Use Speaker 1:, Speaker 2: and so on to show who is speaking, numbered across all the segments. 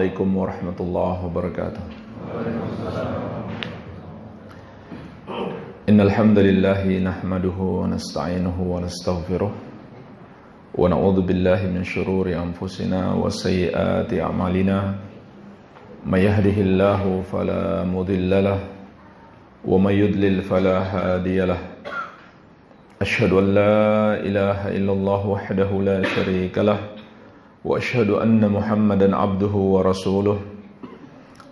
Speaker 1: Assalamualaikum warahmatullahi wabarakatuh. Innal hamdalillah nahmaduhu wa nasta'inuhu wa nastaghfiruh wa na'udzu billahi min shururi anfusina wa sayyiati a'malina. May yahdihillahu fala mudilla lahu wa may yudlil fala hadiya lahu. Ashhadu an la ilaha illallah wahdahu la syarika lahu wa ashhadu anna Muhammadan abduhu wa rasuluh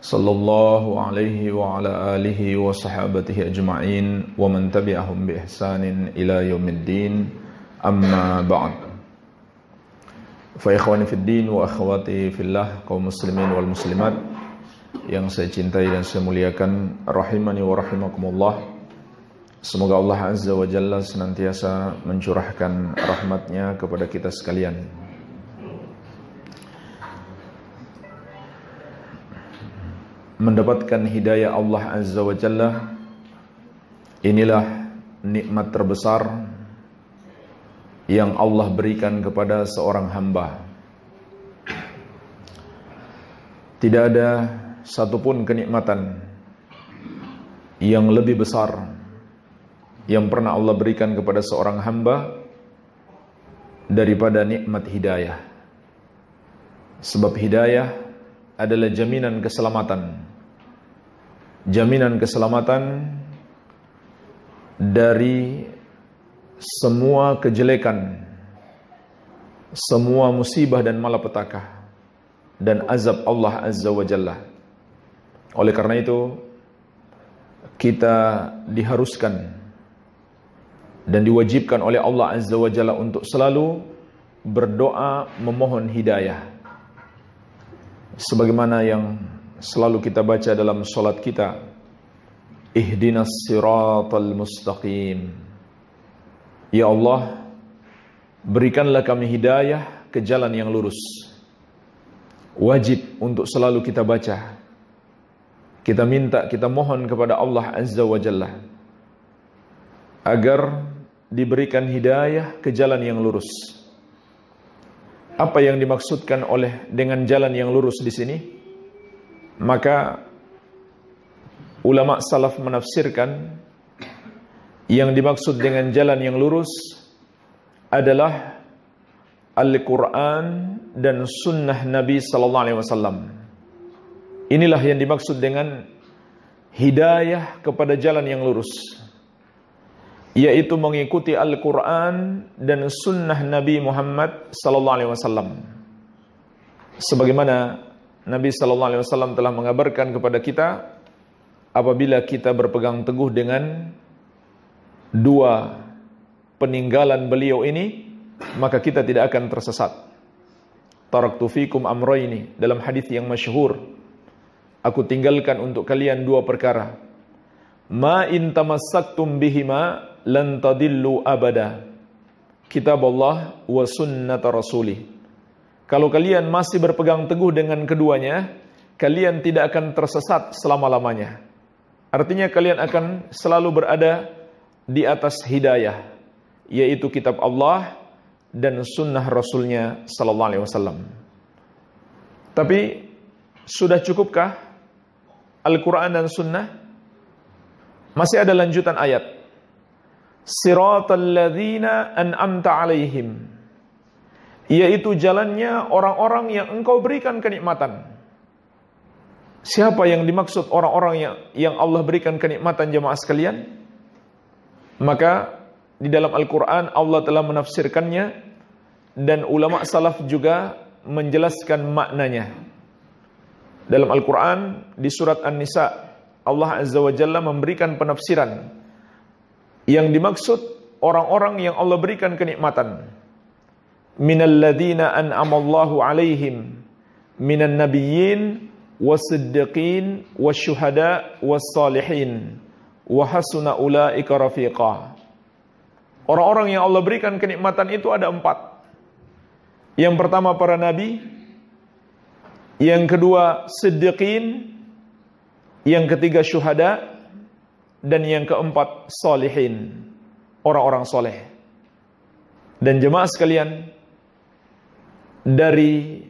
Speaker 1: sallallahu alaihi wa ala alihi wa sahabatihi ajma'in wa man tabi'ahum bi ihsanin ila yaumiddin, amma ba'd. Fa ikhwani fid din wa akhwati fillah, kaum muslimin wal muslimat yang saya cintai dan saya muliakan, rahimani wa rahimakumullah. Semoga Allah Azza wa Jalla senantiasa mencurahkan rahmatnya kepada kita sekalian. Mendapatkan hidayah Allah Azza wa Jalla, inilah nikmat terbesar yang Allah berikan kepada seorang hamba. Tidak ada satupun kenikmatan yang lebih besar yang pernah Allah berikan kepada seorang hamba daripada nikmat hidayah. Sebab hidayah adalah jaminan keselamatan. Jaminan keselamatan dari semua kejelekan, semua musibah dan malapetaka, dan azab Allah Azza wa Jalla. Oleh karena itu, kita diharuskan dan diwajibkan oleh Allah Azza wa Jalla untuk selalu berdoa memohon hidayah. Sebagaimana yang selalu kita baca dalam salat kita, ihdinas siratal mustaqim. Ya Allah, berikanlah kami hidayah ke jalan yang lurus. Wajib untuk selalu kita baca. Kita minta, kita mohon kepada Allah Azza wa Jalla agar diberikan hidayah ke jalan yang lurus. Apa yang dimaksudkan dengan jalan yang lurus di sini? Maka ulama salaf menafsirkan yang dimaksud dengan jalan yang lurus adalah Al-Quran dan sunnah Nabi sallallahu alaihi wasallam. Inilah yang dimaksud dengan hidayah kepada jalan yang lurus, yaitu mengikuti Al-Quran dan sunnah Nabi Muhammad sallallahu alaihi wasallam. Sebagaimana Nabi sallallahu alaihi wasallam telah mengabarkan kepada kita, apabila kita berpegang teguh dengan dua peninggalan beliau ini, maka kita tidak akan tersesat. Taraktu fikum amrayni, dalam hadis yang masyhur, aku tinggalkan untuk kalian dua perkara. Ma in tamassaktum bihima lan tadillu abada. Kitab Allah wa sunnat rasulih. Kalau kalian masih berpegang teguh dengan keduanya, kalian tidak akan tersesat selama-lamanya. Artinya kalian akan selalu berada di atas hidayah, yaitu kitab Allah dan sunnah Rasulnya sallallahu alaihi wasallam. Tapi sudah cukupkah Al-Quran dan sunnah? Masih ada lanjutan ayat. Siratal ladzina an'amta alaihim, yaitu jalannya orang-orang yang engkau berikan kenikmatan. Siapa yang dimaksud orang-orang yang Allah berikan kenikmatan, jemaah sekalian? Maka di dalam Al-Quran Allah telah menafsirkannya, dan ulama salaf juga menjelaskan maknanya. Dalam Al-Quran di surat An-Nisa, Allah Azza wa Jalla memberikan penafsiran. Yang dimaksud orang-orang yang Allah berikan kenikmatan, minal ladzina an'amallahu alaihim minan nabiyyin wasiddiqin wasyuhada wassalihin wa hasuna ulaika rafiqa. Orang-orang yang Allah berikan kenikmatan itu ada 4. Yang pertama para nabi, yang kedua siddiqin, yang ketiga syuhada, dan yang keempat salihin, orang-orang soleh. Dan jemaah sekalian, dari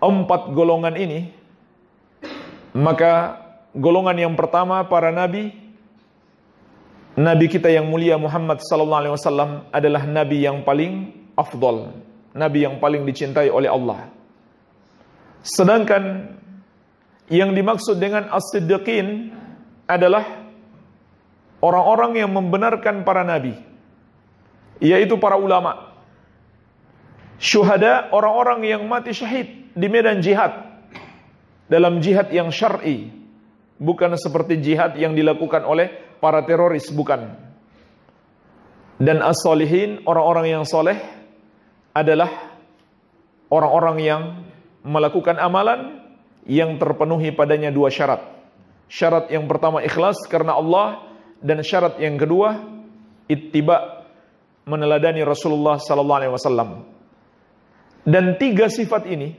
Speaker 1: 4 golongan ini, maka golongan yang pertama para nabi kita yang mulia Muhammad sallallahu alaihi wasallam adalah nabi yang paling afdal, nabi yang paling dicintai oleh Allah. Sedangkan yang dimaksud dengan as-siddiqin adalah orang-orang yang membenarkan para nabi, yaitu para ulama. Syuhada, orang-orang yang mati syahid di medan jihad, dalam jihad yang syar'i, bukan seperti jihad yang dilakukan oleh para teroris, bukan. Dan as-solihin, orang-orang yang soleh adalah orang-orang yang melakukan amalan yang terpenuhi padanya 2 syarat. Syarat yang pertama ikhlas karena Allah, dan syarat yang kedua ittiba, meneladani Rasulullah sallallahu alaihi wasallam. Dan 3 sifat ini,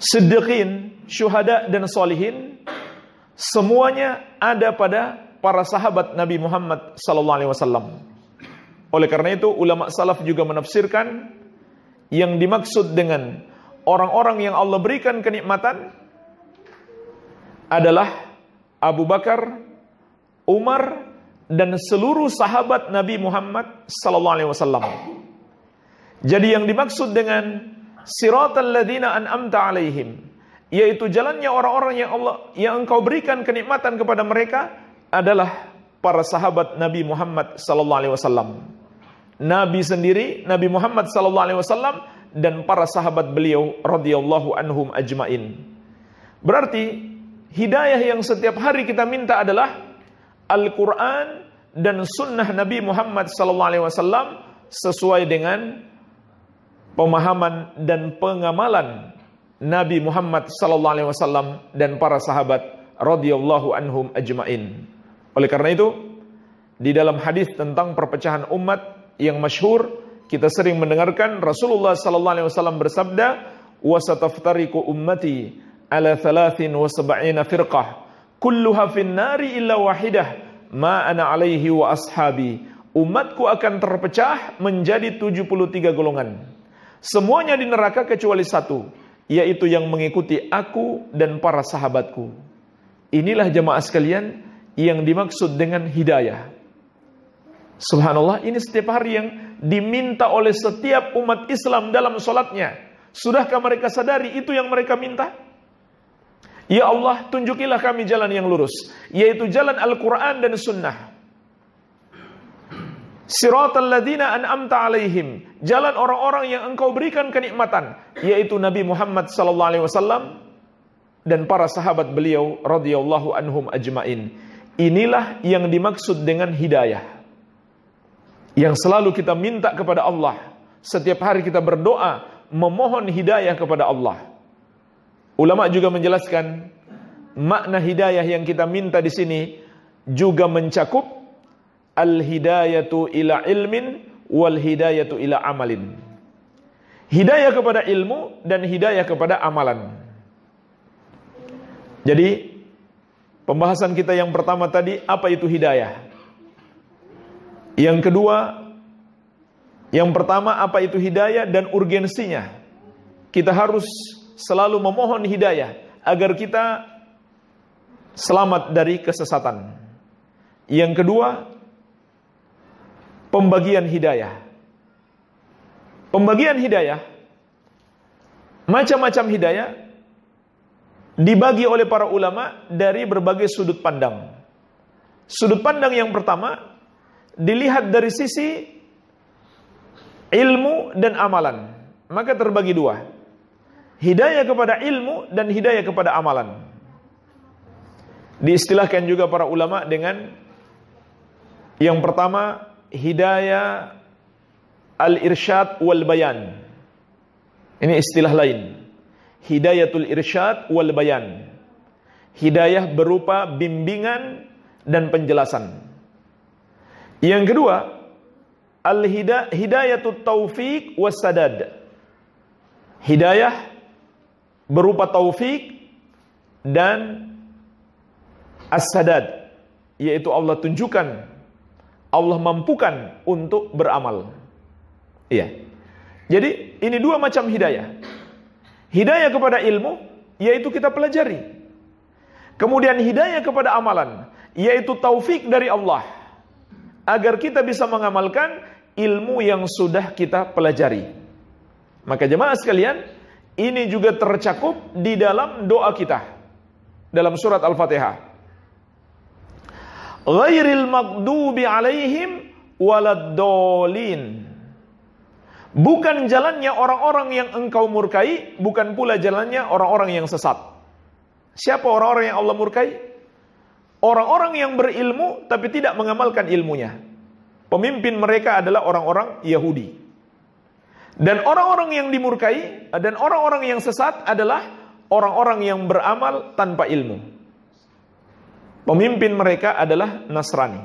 Speaker 1: siddiqin, syuhada, dan solihin, semuanya ada pada para sahabat Nabi Muhammad sallallahu alaihi wasallam. Oleh karena itu ulama salaf juga menafsirkan yang dimaksud dengan orang-orang yang Allah berikan kenikmatan adalah Abu Bakar, Umar, dan seluruh sahabat Nabi Muhammad sallallahu alaihi wasallam. Jadi yang dimaksud dengan siratal ladzina an'amta alaihim, yaitu jalannya orang-orang yang engkau berikan kenikmatan kepada mereka adalah para sahabat Nabi Muhammad sallallahu alaihi wasallam. Nabi sendiri, Nabi Muhammad sallallahu alaihi wasallam, dan para sahabat beliau radhiyallahu anhum ajmain. Berarti hidayah yang setiap hari kita minta adalah Al-Quran dan sunnah Nabi Muhammad sallallahu alaihi wasallam sesuai dengan pemahaman dan pengamalan Nabi Muhammad sallallahu alaihi wasallam dan para sahabat radhiyallahu anhum ajmain. Oleh karena itu, di dalam hadis tentang perpecahan umat yang masyhur, kita sering mendengarkan Rasulullah sallallahu alaihi wasallam bersabda, "Wa sataftariqu ummati ala 73 firqah, kulluha fin nari illa wahidah, ma ana alaihi wa ashabi." Umatku akan terpecah menjadi 73 golongan. Semuanya di neraka kecuali 1, yaitu yang mengikuti aku dan para sahabatku. Inilah jemaah sekalian yang dimaksud dengan hidayah. Subhanallah, ini setiap hari yang diminta oleh setiap umat Islam dalam sholatnya. Sudahkah mereka sadari itu yang mereka minta? Ya Allah, tunjukilah kami jalan yang lurus, yaitu jalan Al-Quran dan Sunnah. Siratal ladzina an'amta alaihim, jalan orang-orang yang engkau berikan kenikmatan, yaitu Nabi Muhammad sallallahu alaihi wasallam dan para sahabat beliau radhiyallahu anhum ajmain. Inilah yang dimaksud dengan hidayah, yang selalu kita minta kepada Allah. Setiap hari kita berdoa memohon hidayah kepada Allah. Ulama juga menjelaskan makna hidayah yang kita minta di sini juga mencakup al-hidayatu ila ilmin wal hidayatu ila amalin. Hidayah kepada ilmu dan hidayah kepada amalan. Jadi pembahasan kita yang pertama tadi, apa itu hidayah? Yang kedua, yang pertama, apa itu hidayah dan urgensinya? Kita harus selalu memohon hidayah agar kita selamat dari kesesatan. Yang kedua, pembagian hidayah. Pembagian hidayah, macam-macam hidayah dibagi oleh para ulama dari berbagai sudut pandang. Sudut pandang yang pertama dilihat dari sisi ilmu dan amalan, maka terbagi 2. Hidayah kepada ilmu dan hidayah kepada amalan. Diistilahkan juga para ulama dengan yang pertama, hidayah al-irsyad wal bayan. Ini istilah lain. Hidayatul irsyad wal bayan. Hidayah berupa bimbingan dan penjelasan. Yang kedua, al-hidayatut taufiq was sadad. Hidayah berupa taufik dan as-sadad, yaitu Allah tunjukkan, Allah mampukan untuk beramal. Iya. Jadi ini 2 macam hidayah. Hidayah kepada ilmu, yaitu kita pelajari. Kemudian hidayah kepada amalan, yaitu taufik dari Allah, agar kita bisa mengamalkan ilmu yang sudah kita pelajari. Maka jemaah sekalian, ini juga tercakup di dalam doa kita dalam surat Al-Fatihah. Ghairil maghdubi alaihim waladdallin. Bukan jalannya orang-orang yang engkau murkai, bukan pula jalannya orang-orang yang sesat. Siapa orang-orang yang Allah murkai? Orang-orang yang berilmu tapi tidak mengamalkan ilmunya. Pemimpin mereka adalah orang-orang Yahudi. Dan orang-orang yang dimurkai dan orang-orang yang sesat adalah orang-orang yang beramal tanpa ilmu. Pemimpin mereka adalah Nasrani.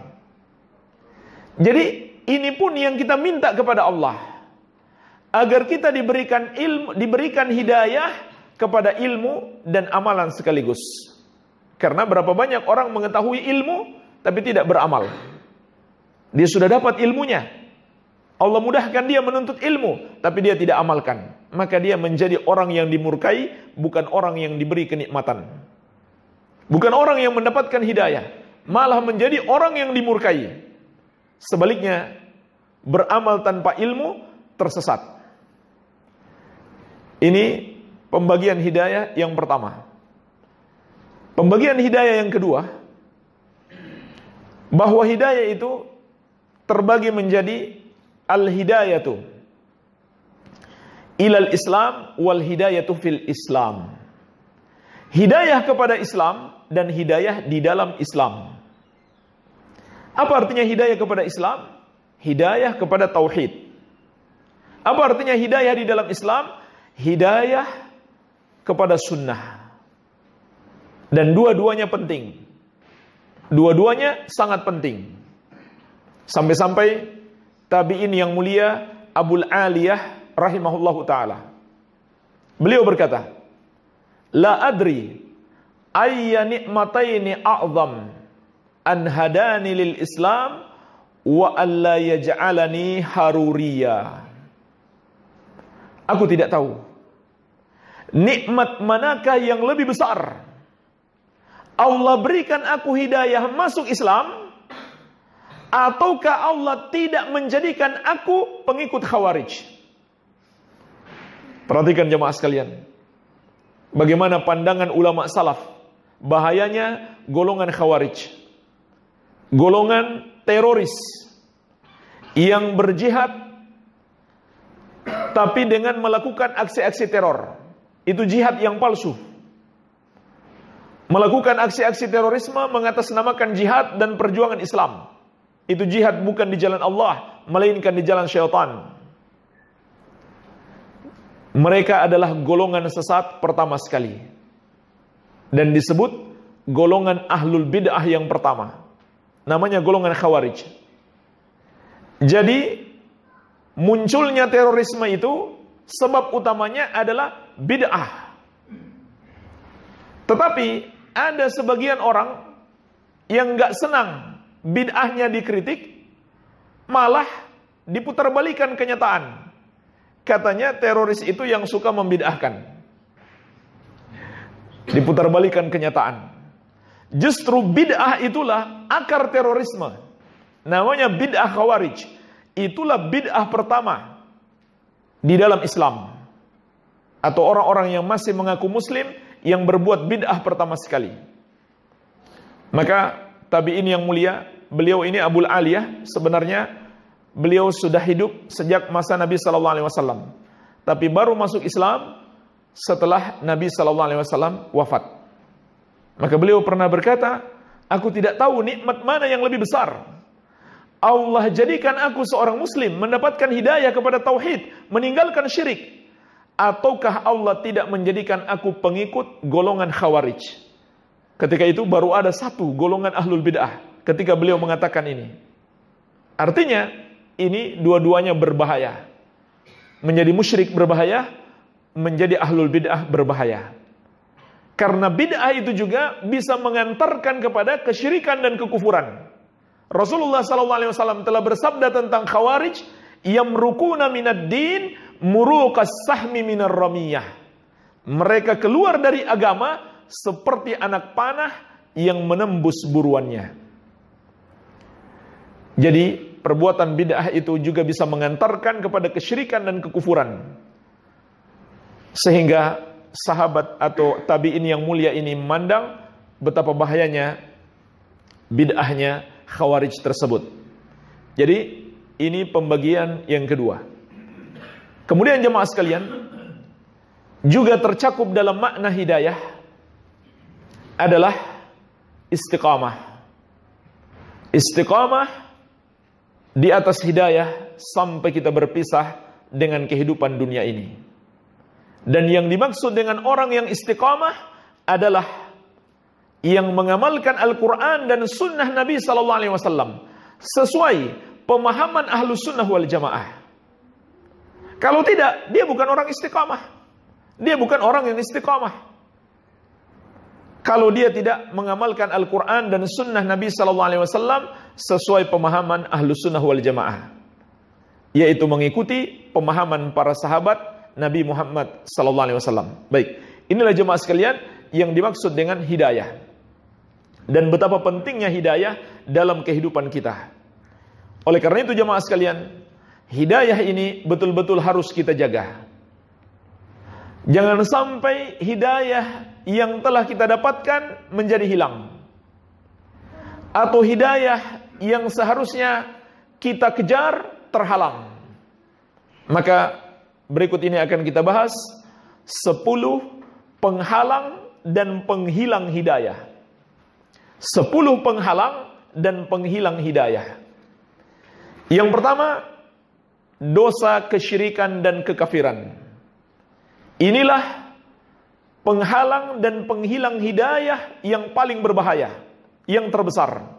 Speaker 1: Jadi ini pun yang kita minta kepada Allah, agar kita diberikan ilmu, diberikan hidayah kepada ilmu dan amalan sekaligus. Karena berapa banyak orang mengetahui ilmu tapi tidak beramal. Dia sudah dapat ilmunya, Allah mudahkan dia menuntut ilmu, tapi dia tidak amalkan. Maka dia menjadi orang yang dimurkai, bukan orang yang diberi kenikmatan. Bukan orang yang mendapatkan hidayah, malah menjadi orang yang dimurkai. Sebaliknya, beramal tanpa ilmu tersesat. Ini pembagian hidayah yang pertama. Pembagian hidayah yang kedua, bahwa hidayah itu terbagi menjadi al-hidayatu ilal Islam wal hidayatu fil Islam. Hidayah kepada Islam dan hidayah di dalam Islam. Apa artinya hidayah kepada Islam? Hidayah kepada tauhid. Apa artinya hidayah di dalam Islam? Hidayah kepada sunnah. Dan dua-duanya penting. Dua-duanya sangat penting. Sampai-sampai tabi'in yang mulia Abul Aliyah rahimahullahu ta'ala, beliau berkata, la adri ayya ni'mataini a'zam an hadani lil Islam wa alla yaj'alani haruriya. Aku tidak tahu nikmat manakah yang lebih besar, Allah berikan aku hidayah masuk Islam, ataukah Allah tidak menjadikan aku pengikut Khawarij. Perhatikan jemaah sekalian, bagaimana pandangan ulama salaf, bahayanya golongan Khawarij, golongan teroris yang berjihad tapi dengan melakukan aksi-aksi teror. Itu jihad yang palsu. Melakukan aksi-aksi terorisme mengatasnamakan jihad dan perjuangan Islam. Itu jihad bukan di jalan Allah, melainkan di jalan syaitan. Mereka adalah golongan sesat pertama sekali, dan disebut golongan ahlul bid'ah yang pertama. Namanya golongan Khawarij. Jadi munculnya terorisme itu sebab utamanya adalah bid'ah. Tetapi ada sebagian orang yang gak senang bid'ahnya dikritik, malah diputarbalikan kenyataan. Katanya teroris itu yang suka membid'ahkan. Diputarbalikan kenyataan. Justru bid'ah itulah akar terorisme. Namanya bid'ah Khawarij. Itulah bid'ah pertama di dalam Islam. Atau orang-orang yang masih mengaku muslim yang berbuat bid'ah pertama sekali. Maka tabi'in yang mulia, beliau ini Abul Aliyah, sebenarnya beliau sudah hidup sejak masa Nabi SAW, tapi baru masuk Islam setelah Nabi SAW wafat. Maka beliau pernah berkata, aku tidak tahu nikmat mana yang lebih besar. Allah jadikan aku seorang muslim, mendapatkan hidayah kepada tauhid, meninggalkan syirik, ataukah Allah tidak menjadikan aku pengikut golongan Khawarij. Ketika itu baru ada satu golongan ahlul bid'ah ketika beliau mengatakan ini. Artinya ini dua-duanya berbahaya. Menjadi musyrik berbahaya, menjadi ahlul bid'ah berbahaya. Karena bid'ah itu juga bisa mengantarkan kepada kesyirikan dan kekufuran. Rasulullah SAW telah bersabda tentang Khawarij, yamrukuna minad din muruqas sahmi minar ramiyah. Mereka keluar dari agama seperti anak panah yang menembus buruannya. Jadi perbuatan bid'ah itu juga bisa mengantarkan kepada kesyirikan dan kekufuran. Sehingga sahabat atau tabi'in yang mulia ini memandang betapa bahayanya bid'ahnya Khawarij tersebut. Jadi ini pembagian yang kedua. Kemudian jemaah sekalian, juga tercakup dalam makna hidayah adalah istiqamah. Istiqamah di atas hidayah sampai kita berpisah dengan kehidupan dunia ini. Dan yang dimaksud dengan orang yang istiqamah adalah yang mengamalkan Al-Quran dan sunnah Nabi SAW sesuai pemahaman Ahlus Sunnah wal Jamaah. Kalau tidak, dia bukan orang istiqamah. Dia bukan orang yang istiqamah. Kalau dia tidak mengamalkan Al-Quran dan sunnah Nabi SAW sesuai pemahaman Ahlus Sunnah wal Jamaah, yaitu mengikuti pemahaman para sahabat Nabi Muhammad SAW. Baik, inilah jemaah sekalian yang dimaksud dengan hidayah. Dan betapa pentingnya hidayah dalam kehidupan kita. Oleh karena itu jemaah sekalian, hidayah ini betul-betul harus kita jaga. Jangan sampai hidayah yang telah kita dapatkan menjadi hilang. Atau hidayah yang seharusnya kita kejar terhalang. Maka berikut ini akan kita bahas 10 penghalang dan penghilang hidayah. 10 penghalang dan penghilang hidayah. Yang pertama, dosa kesyirikan dan kekafiran. Inilah penghalang dan penghilang hidayah yang paling berbahaya, yang terbesar.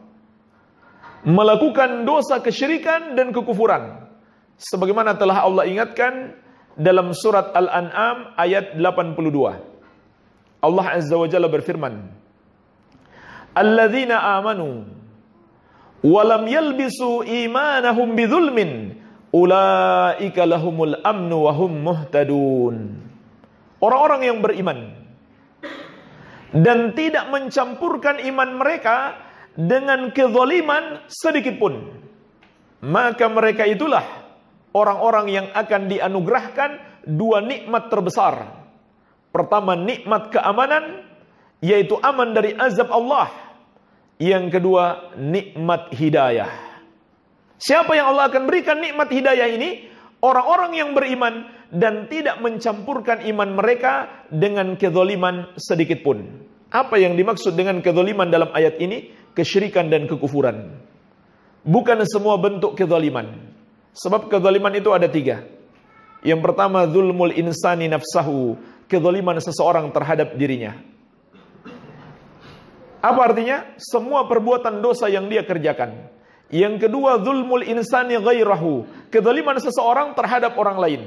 Speaker 1: Melakukan dosa kesyirikan dan kekufuran. Sebagaimana telah Allah ingatkan dalam surat Al-An'am ayat 82. Allah Azza wa Jalla berfirman, Alladzina amanu walam yalbisu imanahum bidzulmin ulaika lahumul amnu wa hum muhtadun. Orang-orang yang beriman dan tidak mencampurkan iman mereka dengan kezaliman sedikit pun, maka mereka itulah orang-orang yang akan dianugerahkan 2 nikmat terbesar. Pertama, nikmat keamanan, yaitu aman dari azab Allah. Yang kedua, nikmat hidayah. Siapa yang Allah akan berikan nikmat hidayah ini? Orang-orang yang beriman dan tidak mencampurkan iman mereka dengan kezaliman sedikit pun. Apa yang dimaksud dengan kezaliman dalam ayat ini? Kesyirikan dan kekufuran. Bukan semua bentuk kezaliman. Sebab kezaliman itu ada 3. Yang pertama, zulmul insani nafsahu. Kezaliman seseorang terhadap dirinya. Apa artinya? Semua perbuatan dosa yang dia kerjakan. Yang kedua, zulmul insani ghairahu. Kezaliman seseorang terhadap orang lain.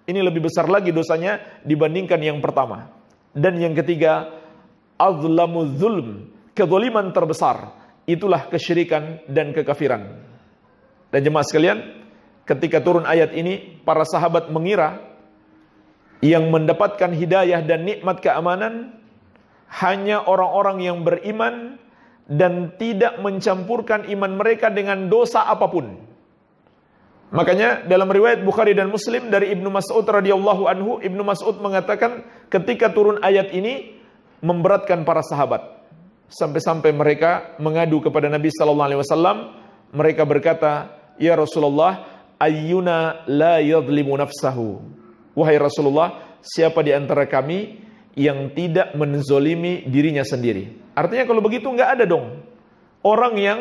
Speaker 1: Ini lebih besar lagi dosanya dibandingkan yang pertama. Dan yang ketiga, azlamu zulm. Kezaliman terbesar. Itulah kesyirikan dan kekafiran. Dan jemaah sekalian, ketika turun ayat ini, para sahabat mengira yang mendapatkan hidayah dan nikmat keamanan hanya orang-orang yang beriman dan tidak mencampurkan iman mereka dengan dosa apapun. Makanya dalam riwayat Bukhari dan Muslim dari Ibnu Mas'ud radhiyallahu anhu, Ibnu Mas'ud mengatakan ketika turun ayat ini memberatkan para sahabat. Sampai-sampai mereka mengadu kepada Nabi sallallahu alaihi wasallam. Mereka berkata, "Ya Rasulullah, ayyuna la yadhlimu nafsahu." Wahai Rasulullah, siapa di antara kami yang tidak menzolimi dirinya sendiri? Artinya kalau begitu nggak ada dong orang yang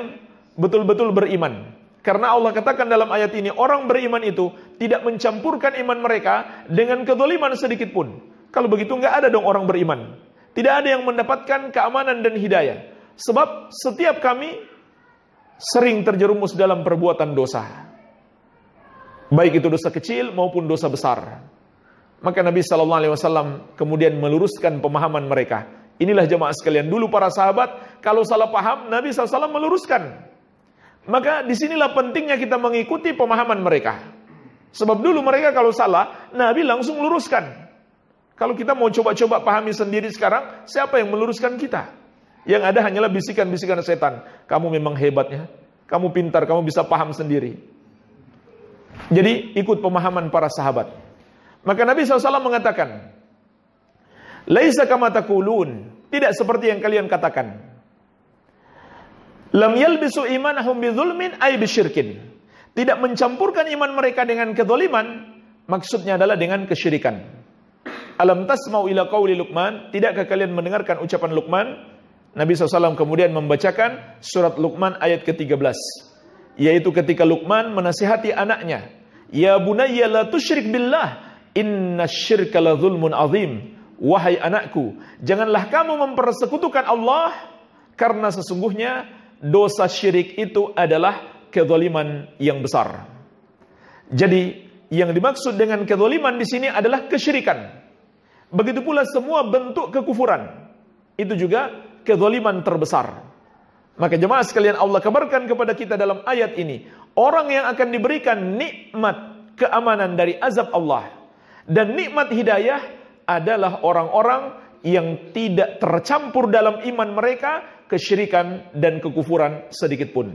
Speaker 1: betul-betul beriman. Karena Allah katakan dalam ayat ini, orang beriman itu tidak mencampurkan iman mereka dengan kezaliman sedikit pun. Kalau begitu nggak ada dong orang beriman. Tidak ada yang mendapatkan keamanan dan hidayah. Sebab setiap kami sering terjerumus dalam perbuatan dosa. Baik itu dosa kecil maupun dosa besar. Maka Nabi SAW kemudian meluruskan pemahaman mereka. Inilah jemaah sekalian, dulu para sahabat kalau salah paham, Nabi SAW meluruskan. Maka disinilah pentingnya kita mengikuti pemahaman mereka. Sebab dulu mereka kalau salah, Nabi langsung luruskan. Kalau kita mau coba-coba pahami sendiri sekarang, siapa yang meluruskan kita? Yang ada hanyalah bisikan-bisikan setan. Kamu memang hebatnya, kamu pintar, kamu bisa paham sendiri. Jadi ikut pemahaman para sahabat. Maka Nabi SAW mengatakan, laisa kama taqulun, tidak seperti yang kalian katakan. Lam yalbisu imanahum bidzulmin ay bisyirkin. Tidak mencampurkan iman mereka dengan kezaliman, maksudnya adalah dengan kesyirikan. Alam tasma'u ila qawli Luqman, tidakkah kalian mendengarkan ucapan Luqman? Nabi SAW kemudian membacakan surat Luqman ayat ke-13, yaitu ketika Luqman menasihati anaknya, ya bunayya la tusyrik billah, innasyirka la zulmun azim. Wahai anakku, janganlah kamu mempersekutukan Allah, karena sesungguhnya dosa syirik itu adalah kezaliman yang besar. Jadi yang dimaksud dengan kezaliman di sini adalah kesyirikan. Begitu pula semua bentuk kekufuran, itu juga kezaliman terbesar. Maka jemaah sekalian, Allah kabarkan kepada kita dalam ayat ini, orang yang akan diberikan nikmat keamanan dari azab Allah dan nikmat hidayah adalah orang-orang yang tidak tercampur dalam iman mereka kesyirikan dan kekufuran sedikit pun.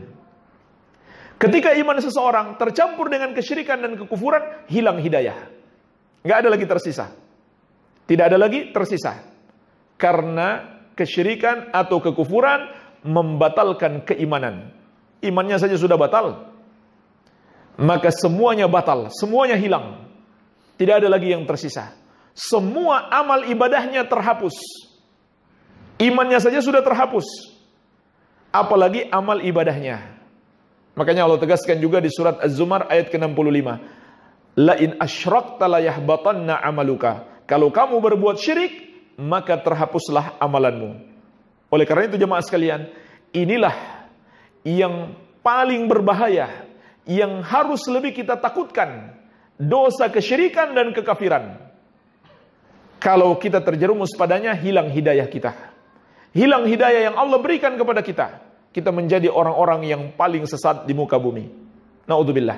Speaker 1: Ketika iman seseorang tercampur dengan kesyirikan dan kekufuran, hilang hidayah. Nggak ada lagi tersisa. Tidak ada lagi tersisa. Karena kesyirikan atau kekufuran membatalkan keimanan. Imannya saja sudah batal, maka semuanya batal, semuanya hilang. Tidak ada lagi yang tersisa. Semua amal ibadahnya terhapus. Imannya saja sudah terhapus, apalagi amal ibadahnya. Makanya Allah tegaskan juga di surat Az-Zumar ayat ke-65. La in asyrakta la yahbatanna amaluka. Kalau kamu berbuat syirik, maka terhapuslah amalanmu. Oleh karena itu jemaah sekalian, inilah yang paling berbahaya, yang harus lebih kita takutkan, dosa kesyirikan dan kekafiran. Kalau kita terjerumus padanya, hilang hidayah kita. Hilang hidayah yang Allah berikan kepada kita. Kita menjadi orang-orang yang paling sesat di muka bumi. Na'udzubillah.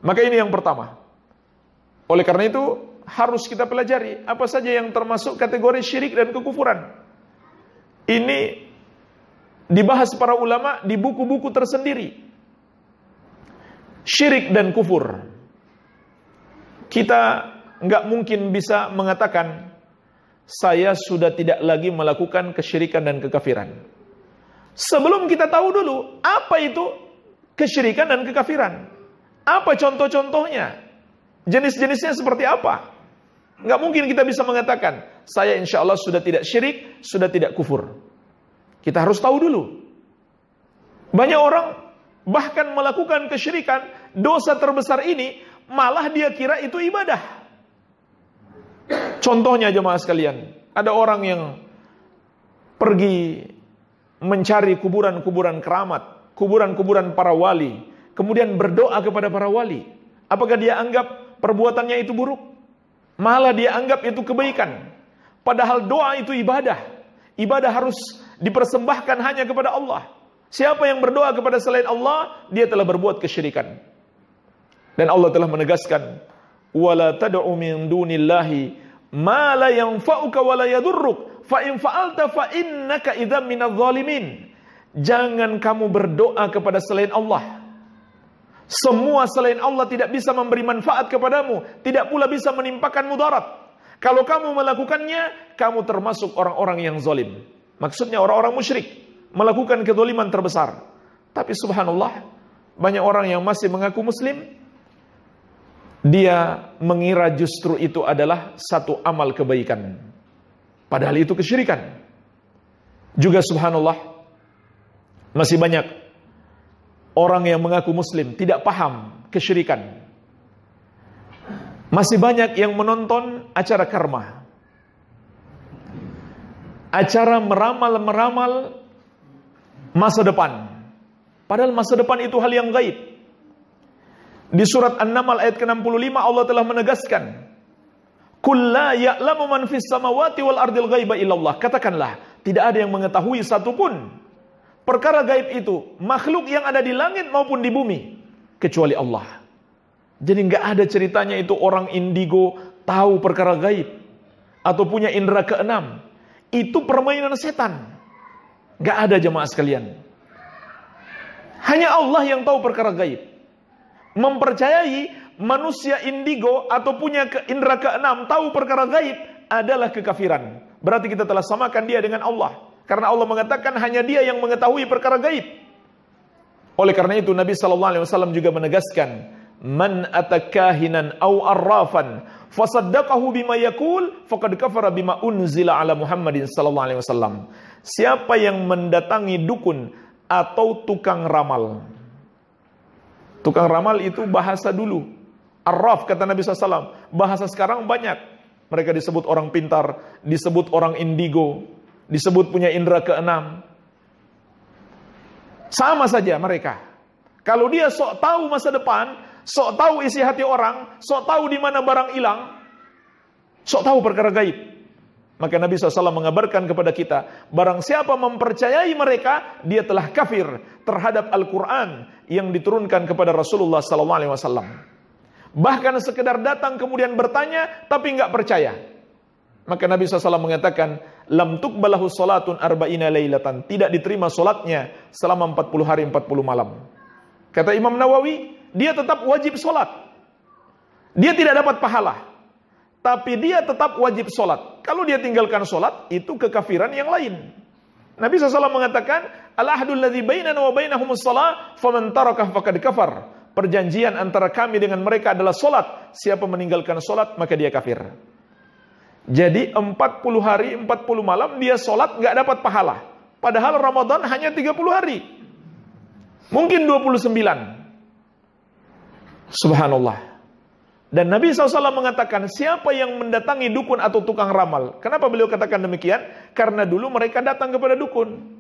Speaker 1: Maka ini yang pertama. Oleh karena itu, harus kita pelajari apa saja yang termasuk kategori syirik dan kekufuran. Ini dibahas para ulama di buku-buku tersendiri. Syirik dan kufur. Kita nggak mungkin bisa mengatakan saya sudah tidak lagi melakukan kesyirikan dan kekafiran sebelum kita tahu dulu apa itu kesyirikan dan kekafiran. Apa contoh-contohnya? Jenis-jenisnya seperti apa? Nggak mungkin kita bisa mengatakan saya insya Allah sudah tidak syirik, sudah tidak kufur. Kita harus tahu dulu. Banyak orang bahkan melakukan kesyirikan, dosa terbesar ini, malah dia kira itu ibadah. Contohnya jemaah sekalian, ada orang yang pergi mencari kuburan-kuburan keramat, kuburan-kuburan para wali, kemudian berdoa kepada para wali. Apakah dia anggap perbuatannya itu buruk? Malah dia anggap itu kebaikan. Padahal doa itu ibadah. Ibadah harus dipersembahkan hanya kepada Allah. Siapa yang berdoa kepada selain Allah, dia telah berbuat kesyirikan. Dan Allah telah menegaskan, "Wala tad'u min dunillahi ma la yanfa'uka wa la yadurruk, fa in fa'alta fa innaka idzam minadh dhalimin." Jangan kamu berdoa kepada selain Allah. Semua selain Allah tidak bisa memberi manfaat kepadamu, tidak pula bisa menimpakan mudarat. Kalau kamu melakukannya, kamu termasuk orang-orang yang zalim. Maksudnya orang-orang musyrik, melakukan kezaliman terbesar. Tapi subhanallah, banyak orang yang masih mengaku muslim, dia mengira justru itu adalah satu amal kebaikan. Padahal itu kesyirikan. Juga subhanallah, masih banyak orang yang mengaku muslim tidak paham kesyirikan. Masih banyak yang menonton acara karma, acara meramal-meramal masa depan. Padahal masa depan itu hal yang gaib. Di surat An-Naml ayat ke-65 Allah telah menegaskan, "Qul la ya'lamu man fis samawati wal ardil ghaiba illallah." Katakanlah, tidak ada yang mengetahui satupun perkara gaib itu, makhluk yang ada di langit maupun di bumi, kecuali Allah. Jadi nggak ada ceritanya itu orang indigo tahu perkara gaib, atau punya indera keenam, itu permainan setan. Gak ada jemaah sekalian. Hanya Allah yang tahu perkara gaib. Mempercayai manusia indigo atau punya indera keenam tahu perkara gaib adalah kekafiran. Berarti kita telah samakan dia dengan Allah. Karena Allah mengatakan hanya dia yang mengetahui perkara gaib. Oleh karena itu Nabi SAW juga menegaskan, man atakahinan au arrafan fasaddaqahu bima yaqul faqad kafara bima unzila ala Muhammadin sallallahu alaihi wasallam. Siapa yang mendatangi dukun atau tukang ramal. Tukang ramal itu bahasa dulu. Arraf kata Nabi SAW. Bahasa sekarang banyak. Mereka disebut orang pintar, disebut orang indigo, disebut punya indera keenam. Sama saja mereka. Kalau dia sok tahu masa depan, sok tahu isi hati orang, sok tahu di mana barang hilang, sok tahu perkara gaib. Maka Nabi SAW mengabarkan kepada kita, barang siapa mempercayai mereka, dia telah kafir terhadap Al-Quran yang diturunkan kepada Rasulullah SAW. Bahkan sekedar datang kemudian bertanya, tapi nggak percaya. Maka Nabi SAW mengatakan, lam tuqbalahu salatun arba'ina lailatan. Tidak diterima solatnya selama 40 hari 40 malam. Kata Imam Nawawi, dia tetap wajib solat. Dia tidak dapat pahala. Tapi dia tetap wajib solat. Kalau dia tinggalkan solat, itu kekafiran yang lain. Nabi SAW mengatakan, al-ahdul ladzi bainana wa bainahumus salat, faman tarakah faqad kafar. Perjanjian antara kami dengan mereka adalah solat. Siapa meninggalkan solat, maka dia kafir. Jadi 40 hari, 40 malam dia sholat gak dapat pahala. Padahal Ramadan hanya 30 hari. Mungkin 29. Subhanallah. Dan Nabi SAW mengatakan, siapa yang mendatangi dukun atau tukang ramal. Kenapa beliau katakan demikian? Karena dulu mereka datang kepada dukun.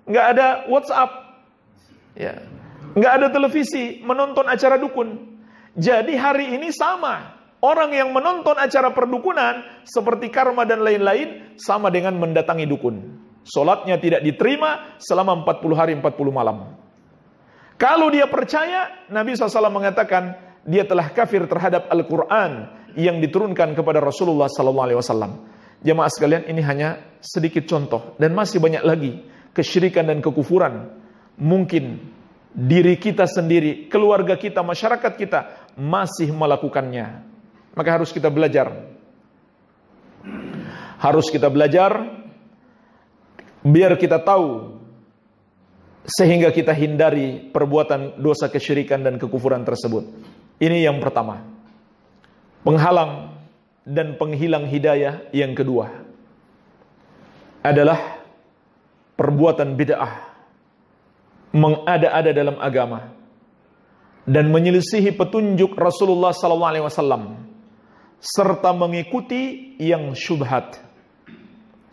Speaker 1: Gak ada WhatsApp. Ya. Gak ada televisi menonton acara dukun. Jadi hari ini sama. Orang yang menonton acara perdukunan seperti karma dan lain-lain sama dengan mendatangi dukun. Solatnya tidak diterima selama 40 hari 40 malam. Kalau dia percaya, Nabi SAW mengatakan dia telah kafir terhadap Al-Quran yang diturunkan kepada Rasulullah SAW. Jemaah sekalian, ini hanya sedikit contoh dan masih banyak lagi kesyirikan dan kekufuran. Mungkin diri kita sendiri, keluarga kita, masyarakat kita masih melakukannya. Maka harus kita belajar. Harus kita belajar biar kita tahu sehingga kita hindari perbuatan dosa kesyirikan dan kekufuran tersebut. Ini yang pertama. Penghalang dan penghilang hidayah yang kedua adalah perbuatan bid'ah, mengada-ada dalam agama dan menyelisihi petunjuk Rasulullah SAW. Serta mengikuti yang syubhat.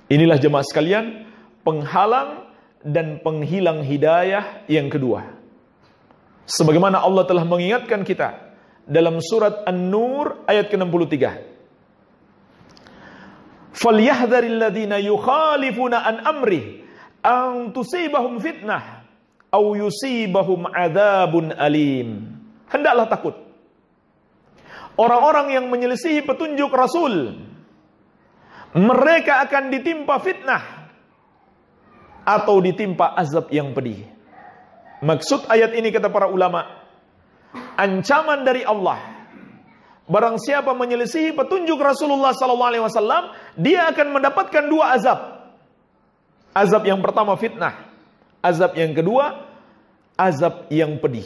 Speaker 1: Inilah jemaah sekalian, penghalang dan penghilang hidayah yang kedua. Sebagaimana Allah telah mengingatkan kita dalam surat An-Nur ayat ke-63. Falyahdharil ladzina yukhalifuna an amrih an tusibahum fitnah aw yusibahum adzabun alim. Hendaklah takut orang-orang yang menyelisihi petunjuk Rasul, mereka akan ditimpa fitnah atau ditimpa azab yang pedih. Maksud ayat ini kata para ulama, ancaman dari Allah. Barang siapa menyelisihi petunjuk Rasulullah SAW, dia akan mendapatkan dua azab. Azab yang pertama fitnah, azab yang kedua azab yang pedih.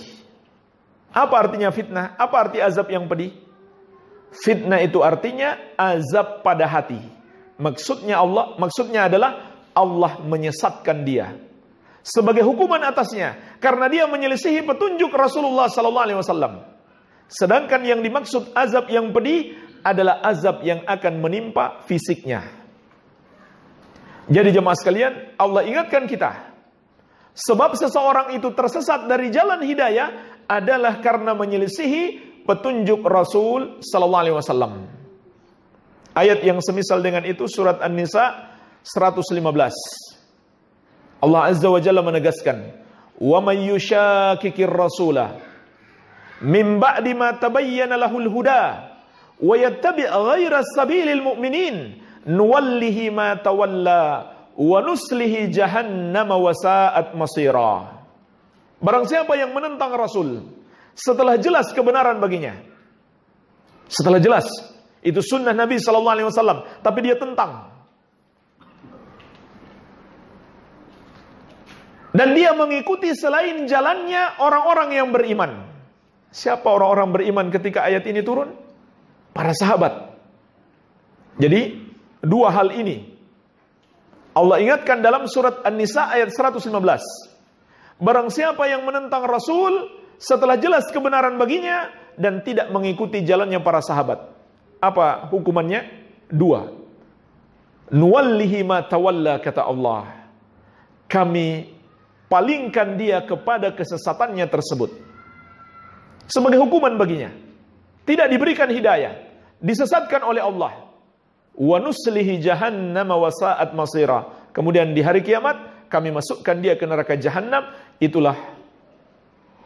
Speaker 1: Apa artinya fitnah? Apa arti azab yang pedih? Fitnah itu artinya azab pada hati. Maksudnya adalah Allah menyesatkan dia sebagai hukuman atasnya karena dia menyelisihi petunjuk Rasulullah SAW. Sedangkan yang dimaksud azab yang pedih adalah azab yang akan menimpa fisiknya. Jadi jemaah sekalian, Allah ingatkan kita, sebab seseorang itu tersesat dari jalan hidayah adalah karena menyelisihi petunjuk Rasul sallallahu alaihi wasallam. Ayat yang semisal dengan itu surat An-Nisa 115. Allah Azza wa Jalla menegaskan, "Wa may yushakikir rasula min ba'di ma tabayyana lahul huda wa yattabi' ghaira sabilil mu'minin nuwallihi ma tawalla wa nuslihi jahannam wa sa'at masira. Barang siapa yang menentang Rasul setelah jelas kebenaran baginya, setelah jelas itu sunnah Nabi SAW, tapi dia tentang, dan dia mengikuti selain jalannya orang-orang yang beriman. Siapa orang-orang beriman ketika ayat ini turun? Para sahabat. Jadi dua hal ini Allah ingatkan dalam surat An-Nisa ayat 115. Barang siapa yang menentang Rasul setelah jelas kebenaran baginya dan tidak mengikuti jalannya para sahabat, apa hukumannya? Dua. Nuwallihi ma tawalla, kata Allah, kami palingkan dia kepada kesesatannya tersebut sebagai hukuman baginya. Tidak diberikan hidayah, disesatkan oleh Allah. Wa nuslihi jahannam wa sa'at masira. Kemudian di hari kiamat kami masukkan dia ke neraka jahanam. Itulah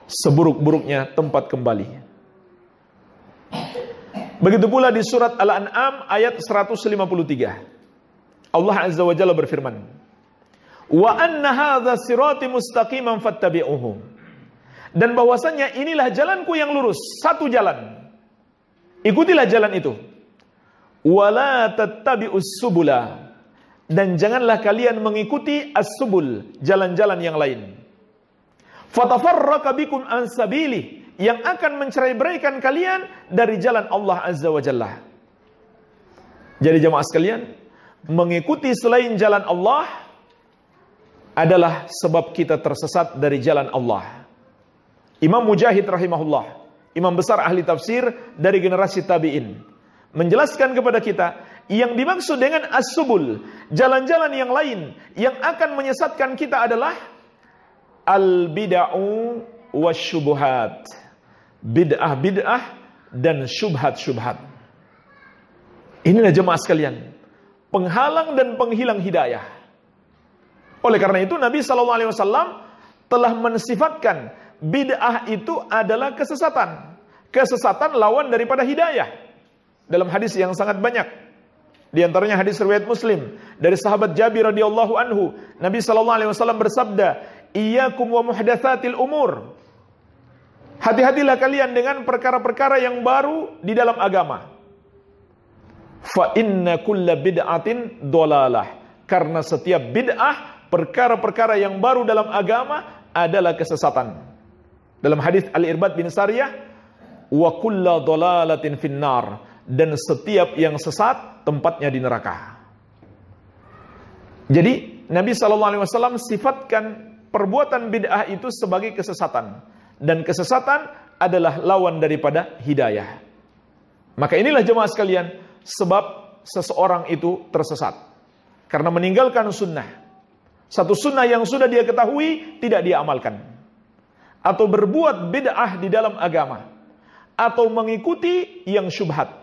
Speaker 1: seburuk-buruknya tempat kembali. Begitu pula di surat Al-An'am ayat 153. Allah Azza wa Jalla berfirman, wa anna hadza sirati mustaqiman fattabi'uhu. Dan bahwasanya inilah jalanku yang lurus, satu jalan. Ikutilah jalan itu. Wala tattabi'us subula. Dan janganlah kalian mengikuti as-subul, jalan-jalan yang lain. Fatafarraqa bikum an sabili, yang akan mencerai-beraikan kalian dari jalan Allah Azza wa Jalla. Jadi jemaah sekalian, mengikuti selain jalan Allah adalah sebab kita tersesat dari jalan Allah. Imam Mujahid rahimahullah, imam besar ahli tafsir dari generasi tabi'in, menjelaskan kepada kita, yang dimaksud dengan as-subul, jalan-jalan yang lain yang akan menyesatkan kita adalah al-bid'u wasyubuhat, bid'ah-bid'ah dan syubhat-syubhat. Inilah jemaah sekalian, penghalang dan penghilang hidayah. Oleh karena itu Nabi SAW telah mensifatkan bid'ah itu adalah kesesatan. Kesesatan lawan daripada hidayah. Dalam hadis yang sangat banyak. Di antaranya hadis riwayat Muslim dari sahabat Jabir radhiyallahu anhu, Nabi SAW bersabda, "Iyyakum wa muhdatsatil umur." Hati-hatilah kalian dengan perkara-perkara yang baru di dalam agama. Fa inna kulla bid'atin dhalalah. Karena setiap bid'ah, perkara-perkara yang baru dalam agama adalah kesesatan. Dalam hadis Al-Irbad bin Sariyah, wa kulla dhalalatin finnar. Dan setiap yang sesat tempatnya di neraka. Jadi Nabi SAW sifatkan perbuatan bid'ah itu sebagai kesesatan. Dan kesesatan adalah lawan daripada hidayah. Maka inilah jemaah sekalian, sebab seseorang itu tersesat karena meninggalkan sunnah. Satu sunnah yang sudah dia ketahui tidak dia amalkan, atau berbuat bid'ah di dalam agama, atau mengikuti yang syubhat.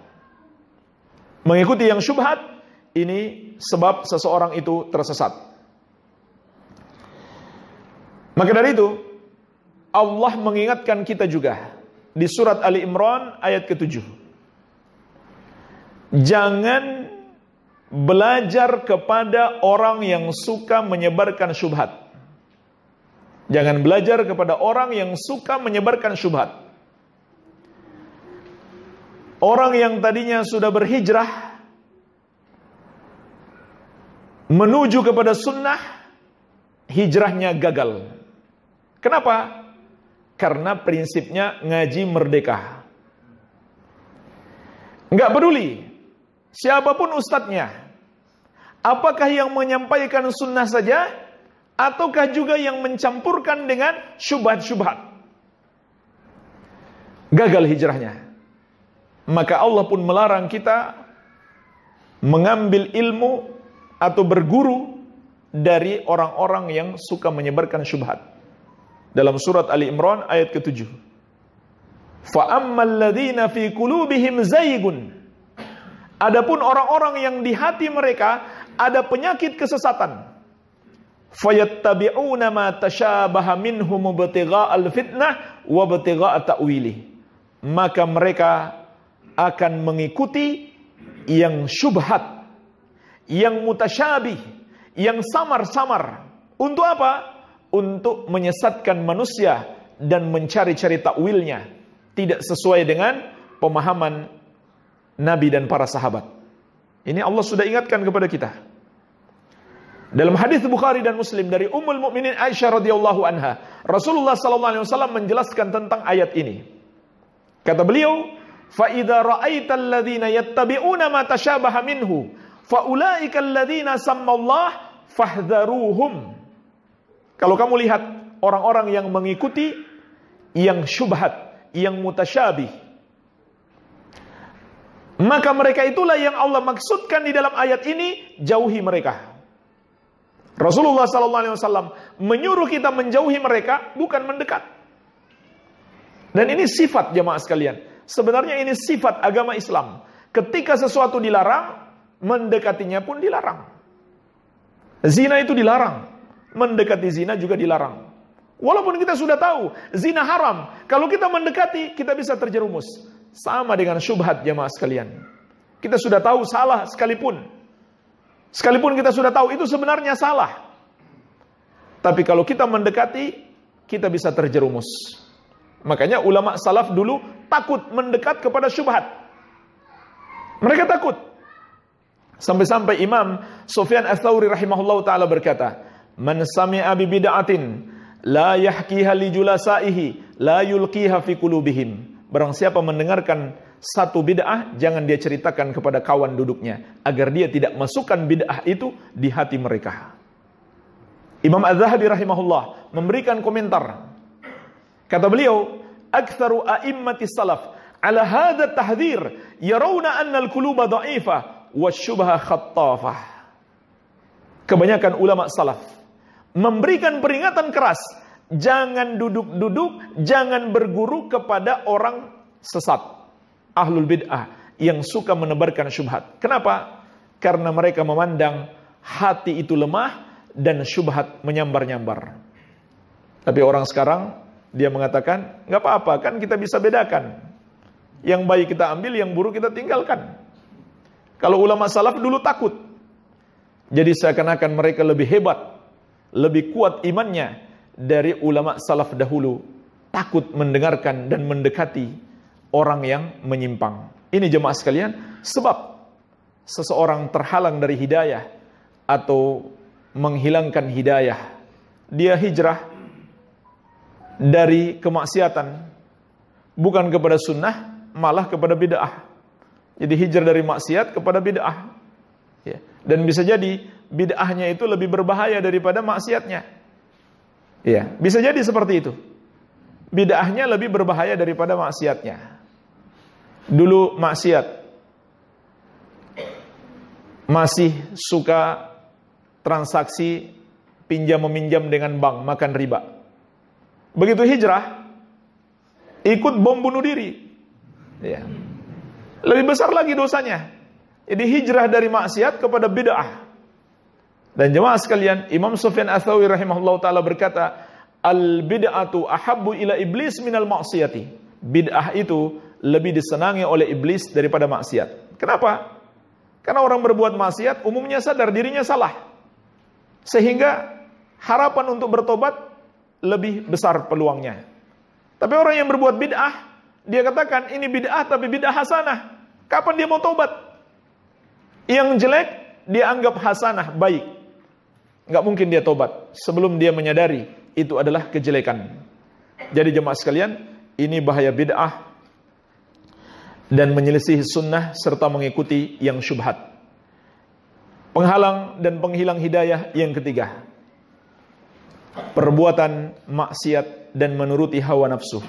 Speaker 1: Mengikuti yang syubhat ini sebab seseorang itu tersesat. Maka dari itu Allah mengingatkan kita juga di surat Ali Imran ayat ke-7. Jangan belajar kepada orang yang suka menyebarkan syubhat. Jangan belajar kepada orang yang suka menyebarkan syubhat. Orang yang tadinya sudah berhijrah menuju kepada sunnah, hijrahnya gagal. Kenapa? Karena prinsipnya ngaji merdeka. Enggak peduli siapapun ustadznya, apakah yang menyampaikan sunnah saja, ataukah juga yang mencampurkan dengan syubhat-syubhat. Gagal hijrahnya. Maka Allah pun melarang kita mengambil ilmu atau berguru dari orang-orang yang suka menyebarkan syubhat. Dalam surat Ali Imran ayat ke-7. Fa ammal ladzina fi qulubihim zaygun. Adapun orang-orang yang di hati mereka ada penyakit kesesatan. Fayattabi'una ma tashabaha minhum ibtigha'al fitnah wa ibtigha'a ta'wili. Maka mereka akan mengikuti yang syubhat, yang mutasyabih, yang samar-samar. Untuk apa? Untuk menyesatkan manusia dan mencari-cari takwilnya, tidak sesuai dengan pemahaman Nabi dan para sahabat. Ini Allah sudah ingatkan kepada kita. Dalam hadis Bukhari dan Muslim dari Ummul Mukminin Aisyah radhiyallahu anha, Rasulullah sallallahu alaihi wasallam menjelaskan tentang ayat ini. Kata beliau, "Fa idza ra'aital ladzina yattabi'una ma tashabaha minhu, fa ulaika alladzina sammallah fahdharuhum." Kalau kamu lihat orang-orang yang mengikuti yang syubhat, yang mutasyabih, maka mereka itulah yang Allah maksudkan di dalam ayat ini, jauhi mereka. Rasulullah SAW menyuruh kita menjauhi mereka, bukan mendekat. Dan ini sifat jamaah sekalian. Sebenarnya ini sifat agama Islam. Ketika sesuatu dilarang, mendekatinya pun dilarang. Zina itu dilarang, mendekati zina juga dilarang. Walaupun kita sudah tahu zina haram, kalau kita mendekati, kita bisa terjerumus. Sama dengan syubhat jamaah sekalian. Kita sudah tahu salah sekalipun kita sudah tahu itu sebenarnya salah. Tapi kalau kita mendekati, kita bisa terjerumus. Makanya ulama salaf dulu takut mendekat kepada syubhat. Mereka takut. Sampai-sampai Imam Sufyan Ats-Tsauri rahimahullahu taala berkata, "Man sami'a bi bid'atin la yahkiha li julasaihi la yulqiha fi qulubihim." Barang siapa mendengarkan satu bid'ah, jangan dia ceritakan kepada kawan duduknya, agar dia tidak masukkan bid'ah itu di hati mereka. Imam Az-Zahabi rahimahullah memberikan komentar. Kata beliau, "Aktsaru a'immatis salaf ala hadha tahdhir yarawna anna al-quluba dha'ifah wasyubha khattafah." Kebanyakan ulama salaf memberikan peringatan keras, jangan duduk-duduk, jangan berguru kepada orang sesat, ahlul bid'ah yang suka menebarkan syubhat. Kenapa? Karena mereka memandang hati itu lemah dan syubhat menyambar-nyambar. Tapi orang sekarang dia mengatakan, nggak apa-apa, kan kita bisa bedakan. Yang baik kita ambil, yang buruk kita tinggalkan. Kalau ulama salaf dulu takut. Jadi seakan-akan mereka lebih hebat, lebih kuat imannya dari ulama salaf dahulu. Takut mendengarkan dan mendekati orang yang menyimpang. Ini jemaah sekalian, sebab seseorang terhalang dari hidayah atau menghilangkan hidayah, dia hijrah dari kemaksiatan, bukan kepada sunnah, malah kepada bid'ah. Jadi hijrah dari maksiat kepada bid'ah. Ya. Dan bisa jadi bid'ahnya itu lebih berbahaya daripada maksiatnya. Ya, bisa jadi seperti itu. Bid'ahnya lebih berbahaya daripada maksiatnya. Dulu maksiat, masih suka transaksi pinjam-meminjam dengan bank, makan riba. Begitu hijrah, ikut bom bunuh diri. Ya. Lebih besar lagi dosanya. Jadi hijrah dari maksiat kepada bid'ah. Dan jemaah sekalian, Imam Sufyan Ats-Tsauri rahimahullah ta'ala berkata, "Al-bid'atu ahabbu ila iblis minal maksiyati." Bid'ah itu lebih disenangi oleh iblis daripada maksiat. Kenapa? Karena orang berbuat maksiat umumnya sadar dirinya salah. Sehingga harapan untuk bertobat lebih besar peluangnya. Tapi orang yang berbuat bid'ah, dia katakan ini bid'ah tapi bid'ah hasanah. Kapan dia mau tobat? Yang jelek dia anggap hasanah, baik. Nggak mungkin dia tobat sebelum dia menyadari itu adalah kejelekan. Jadi jemaah sekalian, ini bahaya bid'ah dan menyelisih sunnah serta mengikuti yang syubhat. Penghalang dan penghilang hidayah yang ketiga, perbuatan maksiat dan menuruti hawa nafsu.